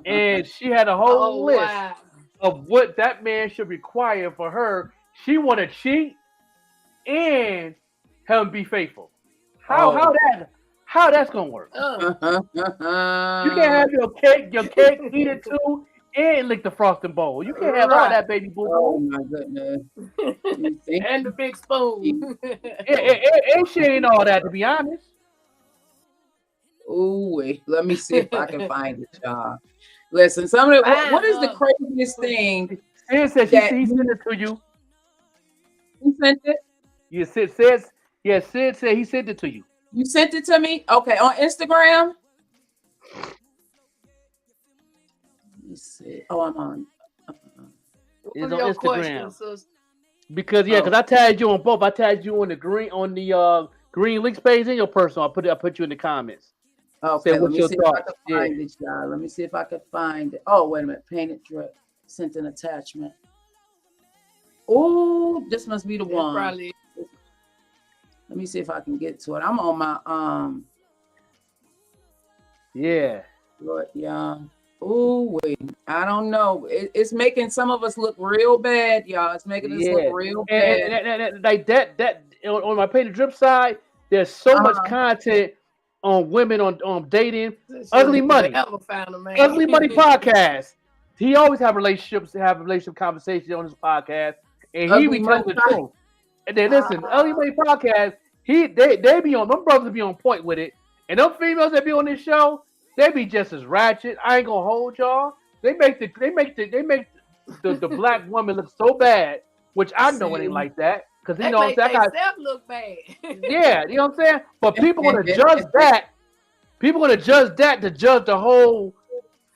D: And she had a whole list of what that man should require for her. She want to cheat and have him be faithful. How that's gonna work? You can't have your cake eat it too, and lick the frosting bowl. You can't have all that, baby boo.
B: Oh my goodness!
C: And the big spoon.
D: And she ain't all that, to be honest.
B: Oh wait, let me see if I can find it, y'all. Listen, some of the, what is the craziest thing?
D: Sid said he sent it to you.
B: You sent it?
D: Yeah, Sid says, yeah, Sid said he sent it to you.
B: You sent it to me? Okay, on Instagram? Let me see. Oh, I'm on.
D: It's on Instagram. Because I tagged you on both. I tagged you on the green links page in your personal. I put you in the comments.
B: Okay, let me see if I can find it, y'all. Let me see if I can find it. Oh, wait a minute. Painted drip. Sent an attachment. Oh, this must be the one. Probably. Let me see if I can get to it. I'm on my
D: Yeah.
B: Lord, yeah. Oh, wait. I don't know. It's making some of us look real bad, y'all. It's making us look real bad.
D: And like that on my Painted Drip side, there's so much content on women on dating. Ugly Money. Ugly Money podcast. He always have relationship conversations on his podcast, and he be telling the truth. And then listen, Ugly Money podcast. They be on. Them brothers be on point with it, and them females that be on this show, they be just as ratchet. I ain't gonna hold y'all. They make the black woman look so bad, which I know it ain't like that. Because you know what I'm saying,
C: look bad.
D: Yeah, you know what I'm saying. But people gonna judge that. People gonna judge that to judge the whole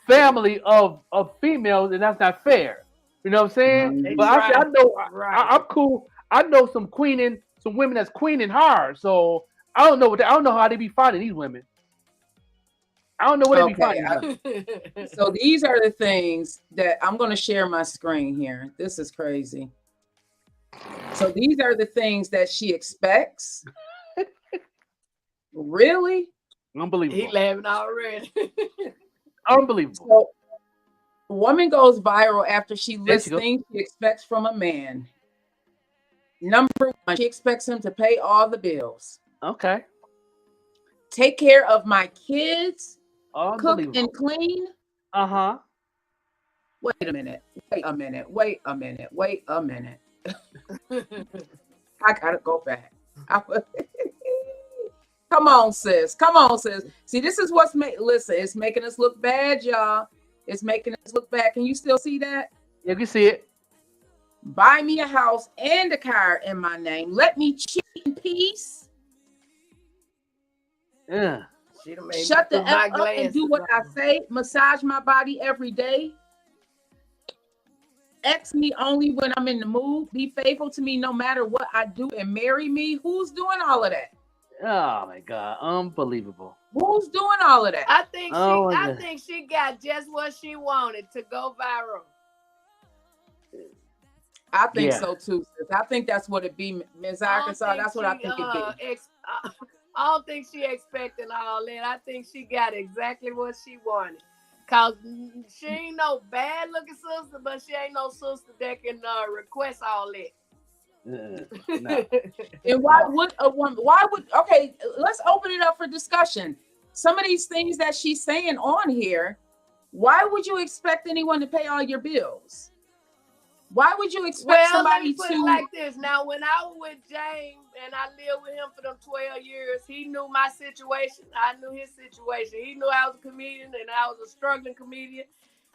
D: family of females, and that's not fair. You know what I'm saying? But I know I'm cool. I know some women that's queening hard. So I don't know how they be finding these women. I don't know what they be finding.
B: So these are the things that I'm going to share my screen here. This is crazy. So these are the things that she expects. Really?
D: Unbelievable.
C: He laughing already.
D: Unbelievable.
B: So a woman goes viral after she lists things she expects from a man. Number one, she expects him to pay all the bills.
D: Okay.
B: Take care of my kids. Cook and clean.
D: Uh-huh.
B: Wait a minute. I gotta go back. Come on, sis. See, this is what's it's making us look bad, y'all. It's making us look bad. Can you still see that?
D: You can see it.
B: Buy me a house and a car in my name. Let me cheat in peace.
D: Yeah.
B: Shut the F up and do what I say. Massage my body every day. X me only when I'm in the mood. Be faithful to me no matter what I do and marry me. Who's doing all of that?
D: Oh my God, unbelievable.
B: Who's doing all of that?
C: I think she got just what she wanted to go viral.
B: I think so too, sis. I think that's what it be, Ms. Arkansas. That's what I think it be.
C: I don't think she expecting all that. I think she got exactly what she wanted. Cause she ain't no bad looking sister, but she ain't no sister that can request all that.
B: No. And why would a woman? Okay, let's open it up for discussion. Some of these things that she's saying on here, why would you expect anyone to pay all your bills? Why would you expect somebody
C: let me put it like this? Now, when I was with James and I lived with him for them 12 years, he knew my situation. I knew his situation. He knew I was a comedian and I was a struggling comedian,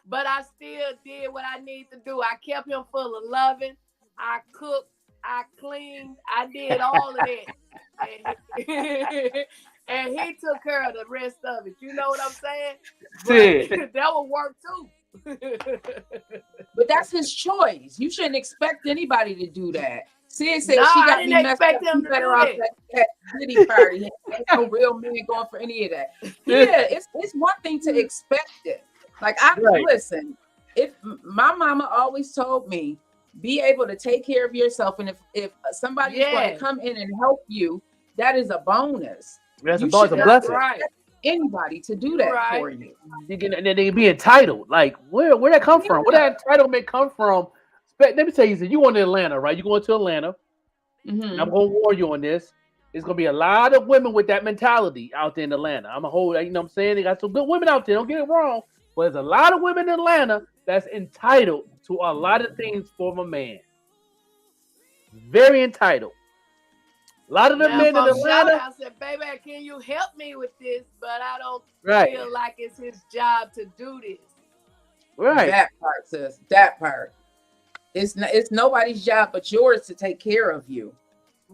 C: but I still did what I need to do. I kept him full of loving. I cooked. I cleaned. I did all of that. And he took care of the rest of it. You know what I'm saying? That would work too.
B: But that's his choice. You shouldn't expect anybody to do that. Sid said she got me messed up. You better off that Diddy party. Ain't no real man going for any of that. Yeah, it's one thing to expect it. Like listen, if my mama always told me, be able to take care of yourself, and if somebody is going to come in and help you, that is a bonus.
D: That's a blessing.
B: Right. Anybody to do that for you.
D: They be entitled. Like where that come from? Where that entitlement come from? Let me tell you, you going to Atlanta, right? You going to Atlanta. Mm-hmm. I'm gonna warn you on this. There's gonna be a lot of women with that mentality out there in Atlanta. I'm a whole, you know what I'm saying? They got some good women out there, don't get it wrong. But there's a lot of women in Atlanta that's entitled to a lot of things from a man. Very entitled. A lot of the men in Atlanta.
C: I said, baby, can you help me with this? But I don't feel like it's his job to do this.
D: Right.
B: That part, sis. That part. It's nobody's job but yours to take care of you.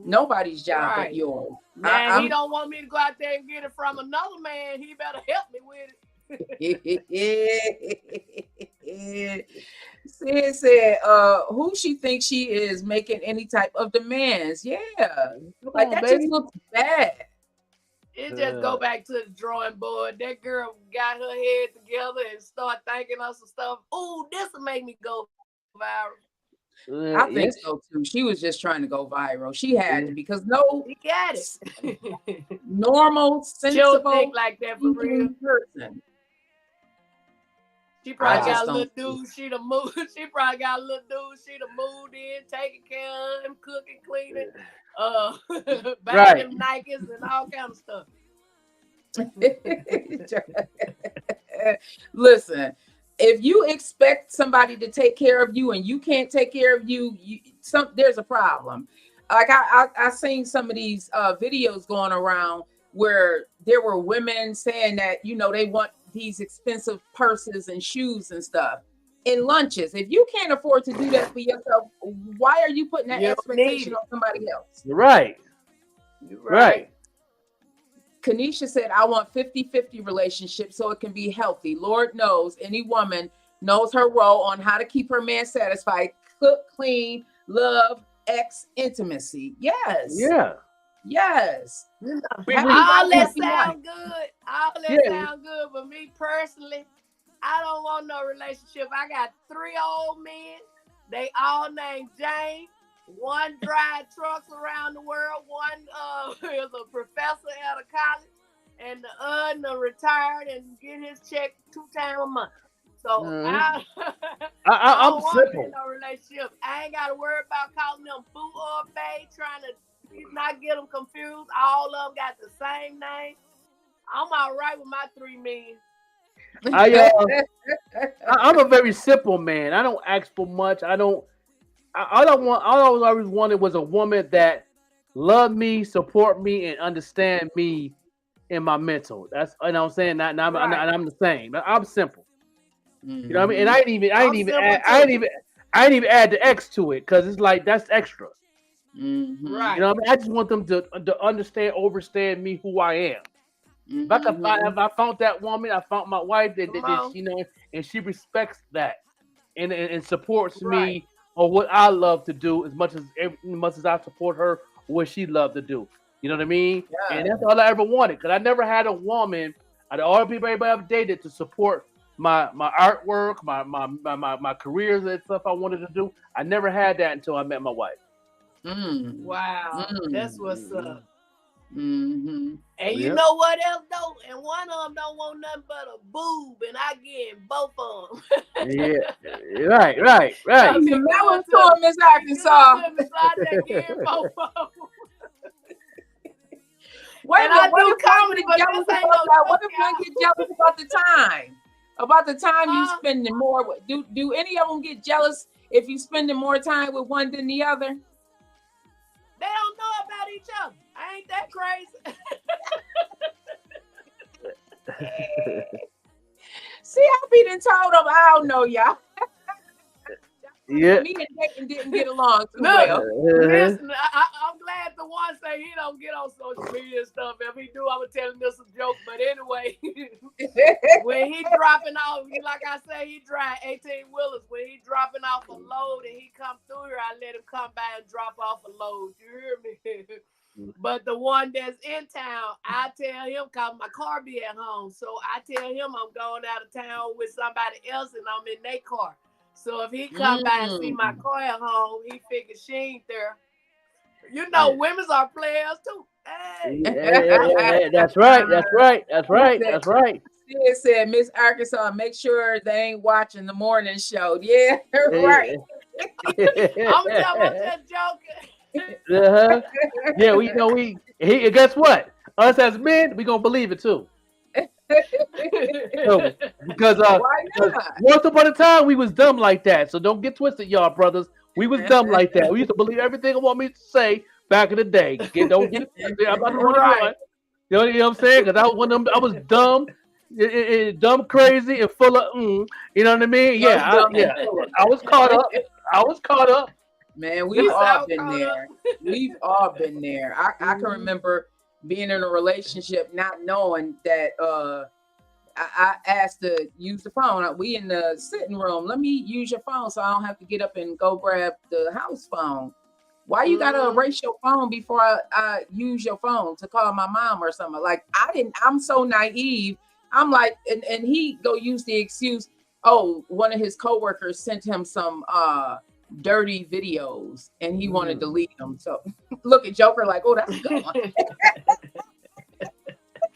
B: Nobody's job but
C: Right.
B: yours.
C: Now he don't want me to go out there and get it from another man. He better help me with
B: it. Sid said, who she thinks she is making any type of demands. Yeah. Like that just looks bad.
C: It just go back to the drawing board. That girl got her head together and start thinking of some stuff. Ooh, this will make me go viral.
B: I think so too. She was just trying to go viral. She had to, because no,
C: he got it.
B: Normal, sensible,
C: think like that for real
B: person.
C: She probably got a little dude. She probably got a little dude. She moved in, taking care of him, cooking, cleaning, buying him Nikes and all kind of stuff.
B: Listen, if you expect somebody to take care of you and you can't take care of you, there's a problem. Like I seen some of these videos going around where there were women saying that, they want these expensive purses and shoes and stuff in lunches. If you can't afford to do that for yourself, why are you putting that expectation on somebody else?
D: Right.
B: Kanisha said, I want 50-50 relationship so it can be healthy. Lord knows any woman knows her role on how to keep her man satisfied. Cook, clean, love, intimacy. Yes.
D: Yeah.
B: Yes.
C: All that sound good. Sound good. But me personally, I don't want no relationship. I got 3 old men. They all named James. One drive trucks around the world. One is a professor at a college. And the other retired and get his check 2 times a month. So I don't want no relationship. I ain't got to worry about calling them boo or bae, trying to not get them confused. All of them got the same name. I'm all right with my 3 men.
D: I'm a very simple man. I don't ask for much. I always wanted was a woman that loved me, support me, and understand me in my mental. That's what I'm saying. I'm the same. I'm simple. You know what I mean? And I didn't even add the X to it because it's like that's extra.
B: Mm-hmm.
C: Right.
D: You know what I mean? I just want them to understand me, who I am.
B: Mm-hmm.
D: If I found that woman, I found my wife that and she respects that and supports me on what I love to do as much as I support her what she loved to do. You know what I mean? Yeah. And that's all I ever wanted, because I never had a woman out of all the people everybody ever dated to support my artwork, my careers and stuff I wanted to do. I never had that until I met my wife.
C: Wow, that's what's up.
B: Mm-hmm.
C: And you know what else though? And one of them don't want nothing but a boob, and I get both of them.
D: Yeah, right.
B: The melon tour, Miss Arkansas. Wait a minute, what if one get jealous about the time? About the time you spending more? Do any of them get jealous if you spending more time with one than the other?
C: They don't know about each other. I ain't that crazy.
B: See, I be done told them, I don't know, y'all.
D: Yeah.
B: Me and Dayton didn't get along too well.
C: Listen, I'm glad the one say he don't get on social media and stuff. If he do, I'm gonna tell him this a joke. But anyway, when he dropping off, like I say, he drive 18 wheelers. When he dropping off a load and he come through here, I let him come by and drop off a load. You hear me? But the one that's in town, I tell him, cause my car be at home. So I tell him I'm going out of town with somebody else and I'm in their car. So if he come by and see my car at home, he figure she ain't there. You know, women's are players too. Hey.
D: Yeah, that's right.
B: Sid said, Miss Arkansas, make sure they ain't watching the morning show. Yeah, right.
C: I'm just joking.
D: Yeah, guess what? Us as men, we gonna believe it too. Because once upon a time we was dumb like that. So don't get twisted, y'all brothers. We was dumb like that. We used to believe everything I want me to say back in the day. I'm about to run. You know what I'm saying? Because I was dumb. dumb, crazy, and full of you know what I mean? Yeah, I was caught up. I was caught up.
B: Man,
C: We
B: we've all
C: so
B: been
C: caught
B: there.
C: up.
B: We've all been there. I can remember being in a relationship not knowing that I asked to use the phone. We in the sitting room. Let me use your phone so I don't have to get up and go grab the house phone. Why you gotta erase your phone before I use your phone to call my mom or something? Like I'm so naive. I'm like, and he go use the excuse, oh, one of his coworkers sent him some dirty videos and he wanted to delete them. So look at Joker like, oh, that's a good one.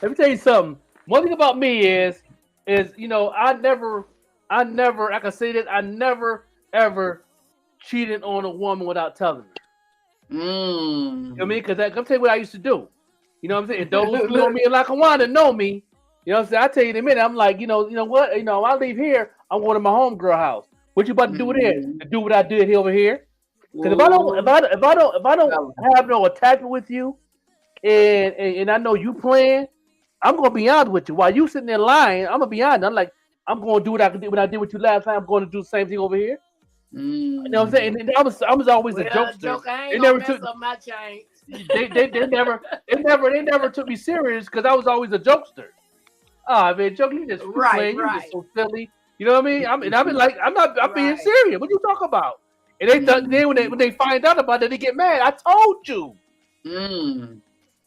D: Let me tell you something. One thing about me is I never I can say that I never ever cheated on a woman without telling her. You know what I mean? Because I'm tell you what I used to do. You know what I'm saying? Those who know me in Lackawanna know me. You know what I'm saying? I tell you in a minute, I'm like, you know what? I leave here, I'm going to my homegirl house. What you about to do there? To do what I did over here? Because if I don't have no attachment with you, and I know you playing, I'm gonna be honest with you. While you sitting there lying, I'm gonna be honest. I'm like, I'm gonna do what I did with you last time. I'm going to do the same thing over here. You know what I'm saying? And I was always a jokester.
C: Joker, I ain't gonna mess up my chain.
D: They never took me serious because I was always a jokester. Ah, man, Joker, you just playing. You just so silly. You know what I mean? I'm being serious. What you talk about? And they thought when they find out about it, they get mad. I told you.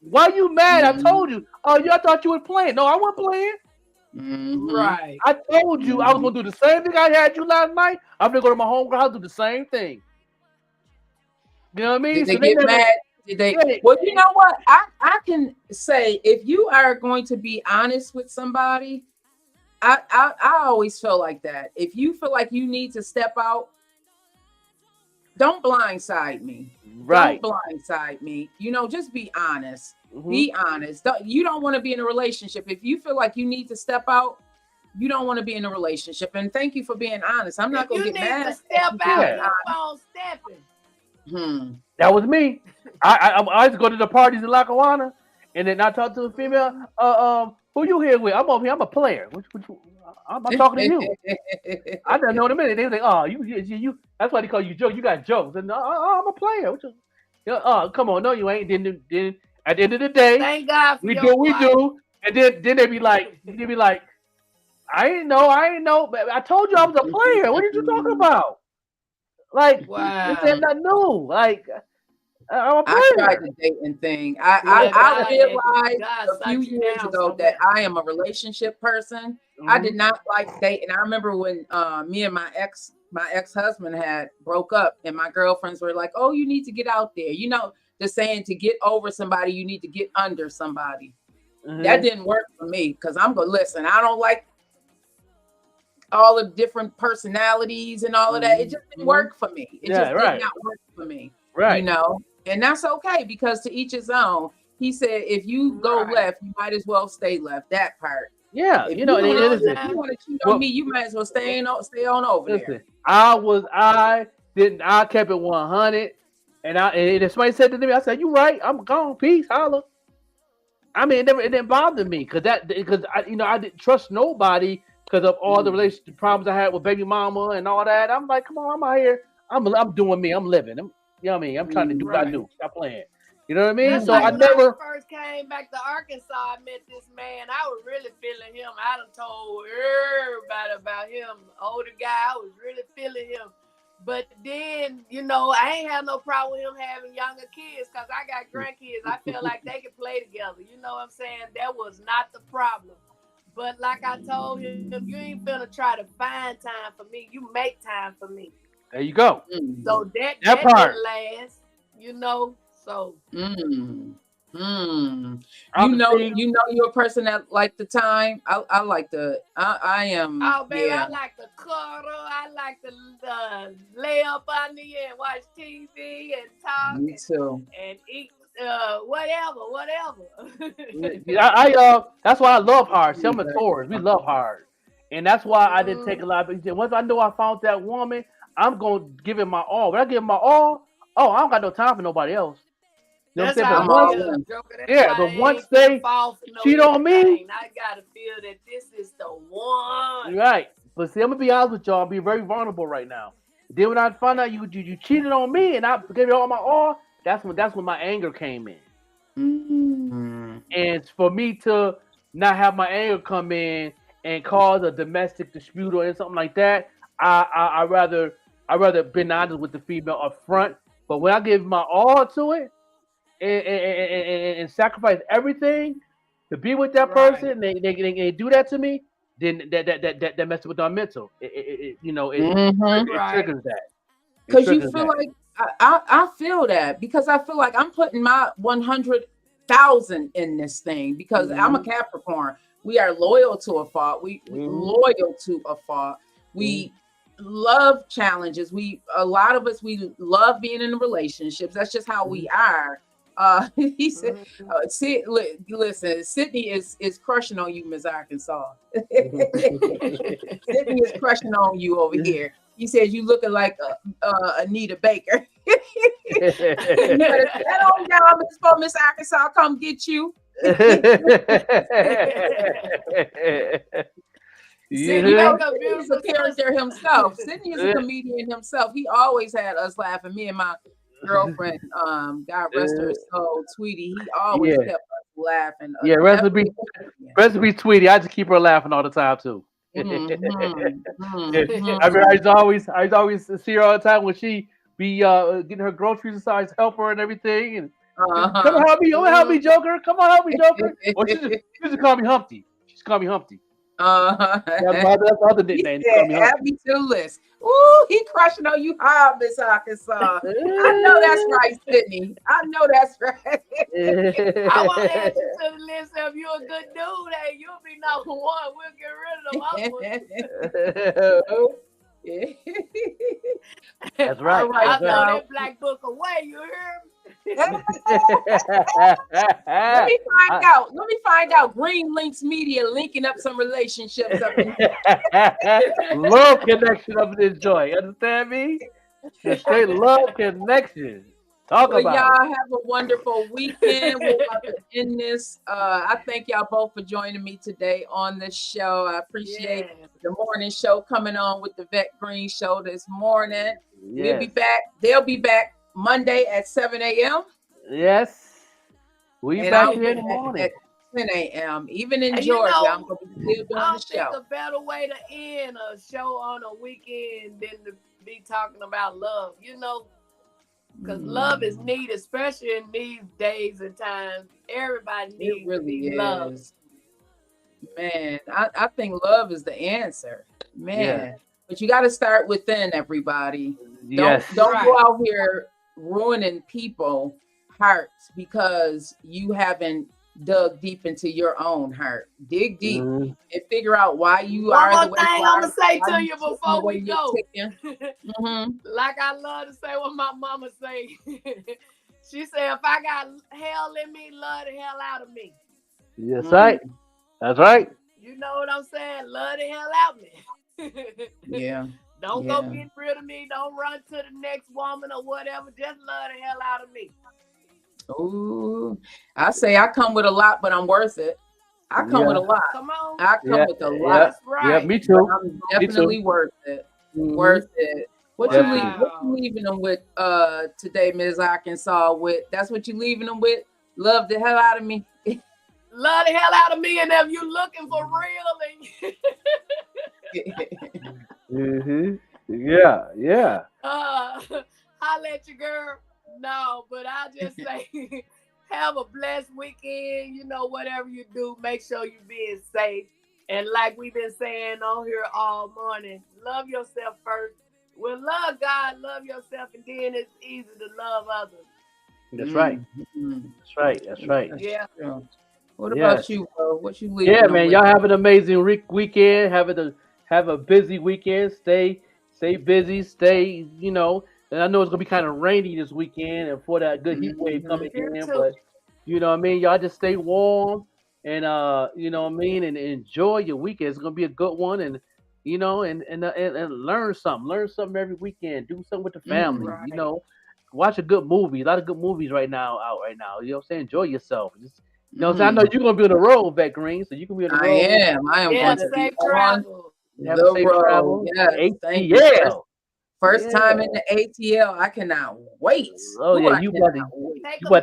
D: Why you mad? I told you. Oh, I thought you were playing. No, I wasn't playing.
C: Right.
D: I told you I was gonna do the same thing I had you last night. I'm gonna go to my homegirl house, do the same thing. You know what I mean?
B: Did they get mad? Did they? Well, you know what? I can say if you are going to be honest with somebody, I always feel like that. If you feel like you need to step out, don't blindside me.
D: Right.
B: Don't blindside me. Just be honest. Be honest. You don't want to be in a relationship. If you feel like you need to step out, you don't want to be in a relationship. And thank you for being honest. I'm not going to get mad.
C: You need to step out. Keep on stepping.
D: That was me. I used to go to the parties in Lackawanna, and then I talk to a female. Who you here with? I'm over here. I'm a player. I'm talking to you. I didn't know in a minute. They was like, "Oh, you." That's why they call you joke. You got jokes, and I'm a player. Come on, no, you ain't. Then at the end of the day,
C: thank God for
D: we do what we do, and then they be like, I ain't know. But I told you I was a player. What are you talking about? Like,
C: wow.
D: You said nothing new. Like, I'm a player.
B: I tried the dating thing. I realized a few years ago that I am a relationship person. I did not like dating. I remember when me and my ex-husband had broke up, and my girlfriends were like, "Oh, you need to get out there." The saying to get over somebody, you need to get under somebody. That didn't work for me because I'm going to listen. I don't like all the different personalities and all of that. It just didn't work for me. It just did not work for me.
D: Right.
B: And that's okay because to each his own. He said, if you go left, you might as well stay left. That part.
D: Yeah.
B: If you want to cheat on me, you might as well stay on over there.
D: I kept it 100. And if somebody said to me, I said, "You right? I'm gone. Peace, holla." I mean, it didn't bother me because I didn't trust nobody because of all the relationship problems I had with baby mama and all that. I'm like, come on, I'm out here. I'm doing me. I'm living. You know what I mean? I'm trying to do what I do. Stop playing. You know what I mean?
C: That's
D: so
C: like
D: I never.
C: When I first came back to Arkansas, I met this man. I was really feeling him. I done told everybody about him. Older guy, I was really feeling him. But then, I ain't have no problem with him having younger kids because I got grandkids. I feel like they can play together. You know what I'm saying? That was not the problem. But like I told him, you ain't finna try to find time for me. You make time for me.
D: There you go.
C: So that
D: part
C: didn't last, so.
B: You're a person that like the time. I like I am.
C: Oh, baby, I like to cuddle. I like to lay up on the and watch TV and talk.
B: Me too.
C: And eat whatever.
D: That's why I love hard. Some of Taurus, we love hard, and that's why I didn't take a lot of. Once I know I found that woman, I'm gonna give it my all. When I give it my all, I don't got no time for nobody else. You know what
C: That's
D: I'm saying?
C: how
D: But
C: I
D: once,
C: feel, Joker. That's
D: yeah,
C: why
D: but
C: I
D: once
C: ain't
D: they
C: fall for no
D: cheat on me,
C: anything. I gotta feel that this is the one.
D: right? But see, I'm gonna be honest with y'all. I'm being very vulnerable right now. Then when I find out you cheated on me and I gave you all my all, that's when my anger came in.
B: Mm.
D: And for me to not have my anger come in and cause a domestic dispute or something like that, I rather been honest with the female up front. But when I give my all to it and sacrifice everything to be with that
C: Right.
D: person, they do that to me, then that messes with our mental. It triggers that. It
B: Because you
D: triggers
B: feel
D: that.
B: like I feel that because I feel like I'm putting my 100,000 in this thing because I'm a Capricorn. We are loyal to a fault. We loyal to a fault. We love challenges. A lot of us we love being in relationships. That's just how we are. He said, listen, Sydney is crushing on you, Miss Arkansas. Sydney is crushing on you over here. He says you looking like Anita Baker. You better set on down before Miss Arkansas come get you. Sydney, he's a character himself. Sydney is a comedian himself. He always had us laughing. Me and my girlfriend, God rest her soul, Tweety. He always kept us laughing.
D: Yeah, recipe Tweety. I just keep her laughing all the time too. I used to always see her all the time when she be getting her groceries aside, help her and everything. And come on, help me, Joker. Come on, help me, Joker. Or she just call me Humpty. She's call me Humpty. That's my other nickname.
B: Add me to the list. Ooh, he crushing on you hard, Miss Arkansas. I know that's right, Sydney. I know that's right.
C: I want to add you to the list of you a good dude. Hey, you'll be number one. We'll get rid of them other ones.
D: That's right.
C: I throw that black book away. You hear me?
B: Let me find out. Green Lynx Media linking up some relationships up in
D: love connection up in this joint. Understand me? The straight love connection. Talk about
B: y'all have a wonderful weekend. We're about to end this. I thank y'all both for joining me today on the show. I appreciate the morning show coming on with the vettegreen show this morning. We'll be back. They'll be back Monday at 7 a.m.
D: Yes. We back here in the morning.
B: At 10 a.m. Even in Georgia, I'm going to be still doing the show.
C: I think a better way to end a show on a weekend than to be talking about love, because love is needed, especially in these days and times. Everybody needs to be loved.
B: Man, I think love is the answer. Man. But you got to start within, everybody. Don't go out here ruining people's hearts because you haven't dug deep into your own heart. Dig deep and figure out why you are the way you are.
C: One more thing I'm gonna say to you before we go.
B: Like
C: I love to say what my mama say. She said, "If I got hell in me, love the hell out of me."
D: Yes, right. That's right.
C: You know what I'm saying? Love the hell out of me.
B: Yeah.
C: Don't go get rid of me. Don't run to the next woman or whatever. Just love the hell out of me.
B: Ooh, I say I come with a lot, but I'm worth it. I come with a lot.
C: Come on.
B: I come with a lot.
C: That's right.
D: Yeah, me too.
B: I'm definitely worth it. Worth it. What you leaving them with today, Ms. Arkansas? That's what you leaving them with? Love the hell out of me.
C: Love the hell out of me, and if you looking for real,
D: yeah.
C: Holla at your girl. No, but I'll just say, have a blessed weekend. Whatever you do, make sure you're being safe. And like we've been saying on here all morning, love yourself first. Well, love God, love yourself, and then it's easy to love others.
D: That's right. That's right.
C: Yeah.
B: What about you, bro? What you leaving?
D: Yeah, man. Y'all have an amazing weekend. Have a busy weekend. Stay busy. Stay, And I know it's gonna be kind of rainy this weekend, and for that good heat wave coming in. But you know what I mean. Y'all just stay warm, and you know what I mean, and enjoy your weekend. It's gonna be a good one, and and learn something. Learn something every weekend. Do something with the family. watch a good movie. A lot of good movies out right now. You know what I'm saying? Enjoy yourself. Just, you know what I'm saying? I know you're gonna be on the road, Vettegreen, so you can be on the road.
B: I am
C: Yeah,
B: going to be
C: safe
B: on
C: travel.
B: the road. Yes, thank you.
D: ATL.
B: First time in the ATL. I cannot wait.
D: Oh yeah, you about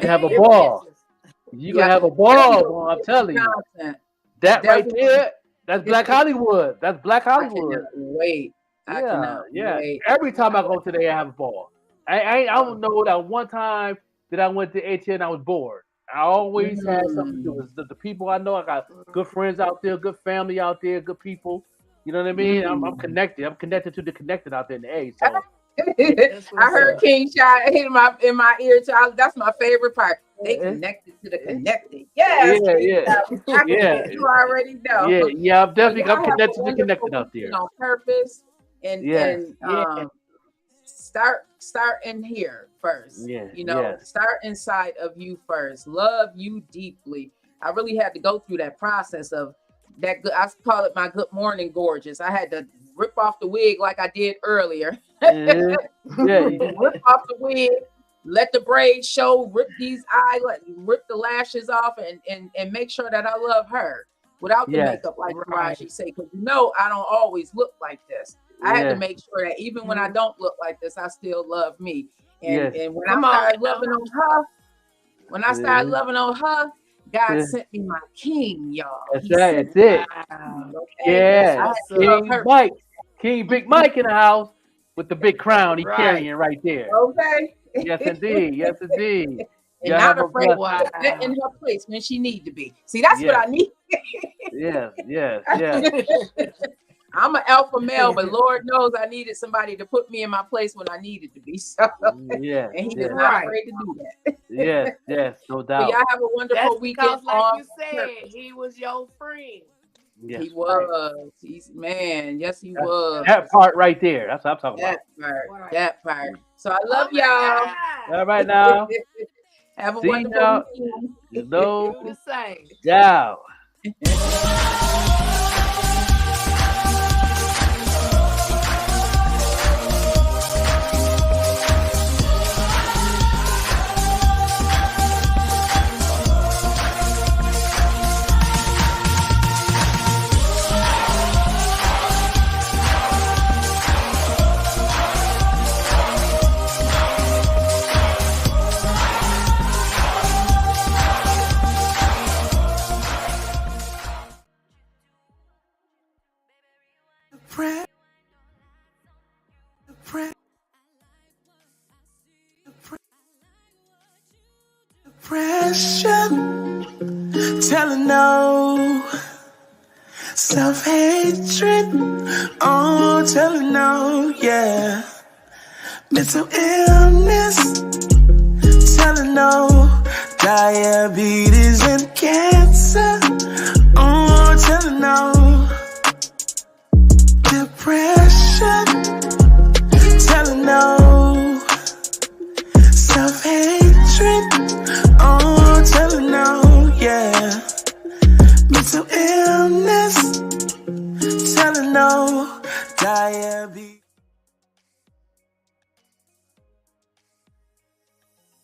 D: to have a
C: million
D: ball.
C: pictures.
D: You gonna have a ball, boy, I'm telling you. That right
B: Definitely.
D: there, that's Black Hollywood. That's Black
B: I
D: Hollywood.
B: cannot wait. I cannot wait.
D: Every time I go today, I have a ball. I don't know that one time that I went to ATL and I was bored. I always had something to do with the people I know. I got good friends out there, good family out there, good people. You know what I mean? I'm connected. I'm connected to the connected out there in the A. So
B: I heard King Shot in my ear. That's my favorite part. They connected to the connected. Yes.
D: Yeah.
B: You already know.
D: Yeah. I'm definitely connected to the connected out there.
B: On purpose and start in here first. Start inside of you first. Love you deeply. I really had to go through that process of that. I call it my good morning gorgeous. I had to rip off the wig like I did earlier. Rip off the wig, let the braids show, rip these eyes, rip the lashes off, and make sure that I love her without the makeup, like Taraji say, because I don't always look like this. I had to make sure that even when I don't look like this, I still love me. And when I started loving on her, God sent me my king, y'all.
D: That's right. That's it. Yeah. King Big Mike in the house with the big crown he carrying right there.
B: Okay.
D: Yes, indeed.
B: And not afraid to get in her place when she need to be. See, that's what I need.
D: Yes.
B: I'm an alpha male, but Lord knows I needed somebody to put me in my place when I needed to be. So, and he is not afraid to do that.
D: Yes, no doubt.
B: So y'all have a wonderful weekend.
C: Like you said, he was your friend.
D: Yes,
B: he was. He's yes, he was.
D: That part right there. That's what I'm talking
B: about. That part. So I love y'all.
D: All right now.
B: Have a wonderful weekend.
D: Do
C: the same.
D: Ciao.
A: Pressure, telling no, self-hatred, telling no, mental illness, telling no, diabetes and cancer, telling no, depression, telling no, self-hatred, telling no, mental illness, telling no, diabetes.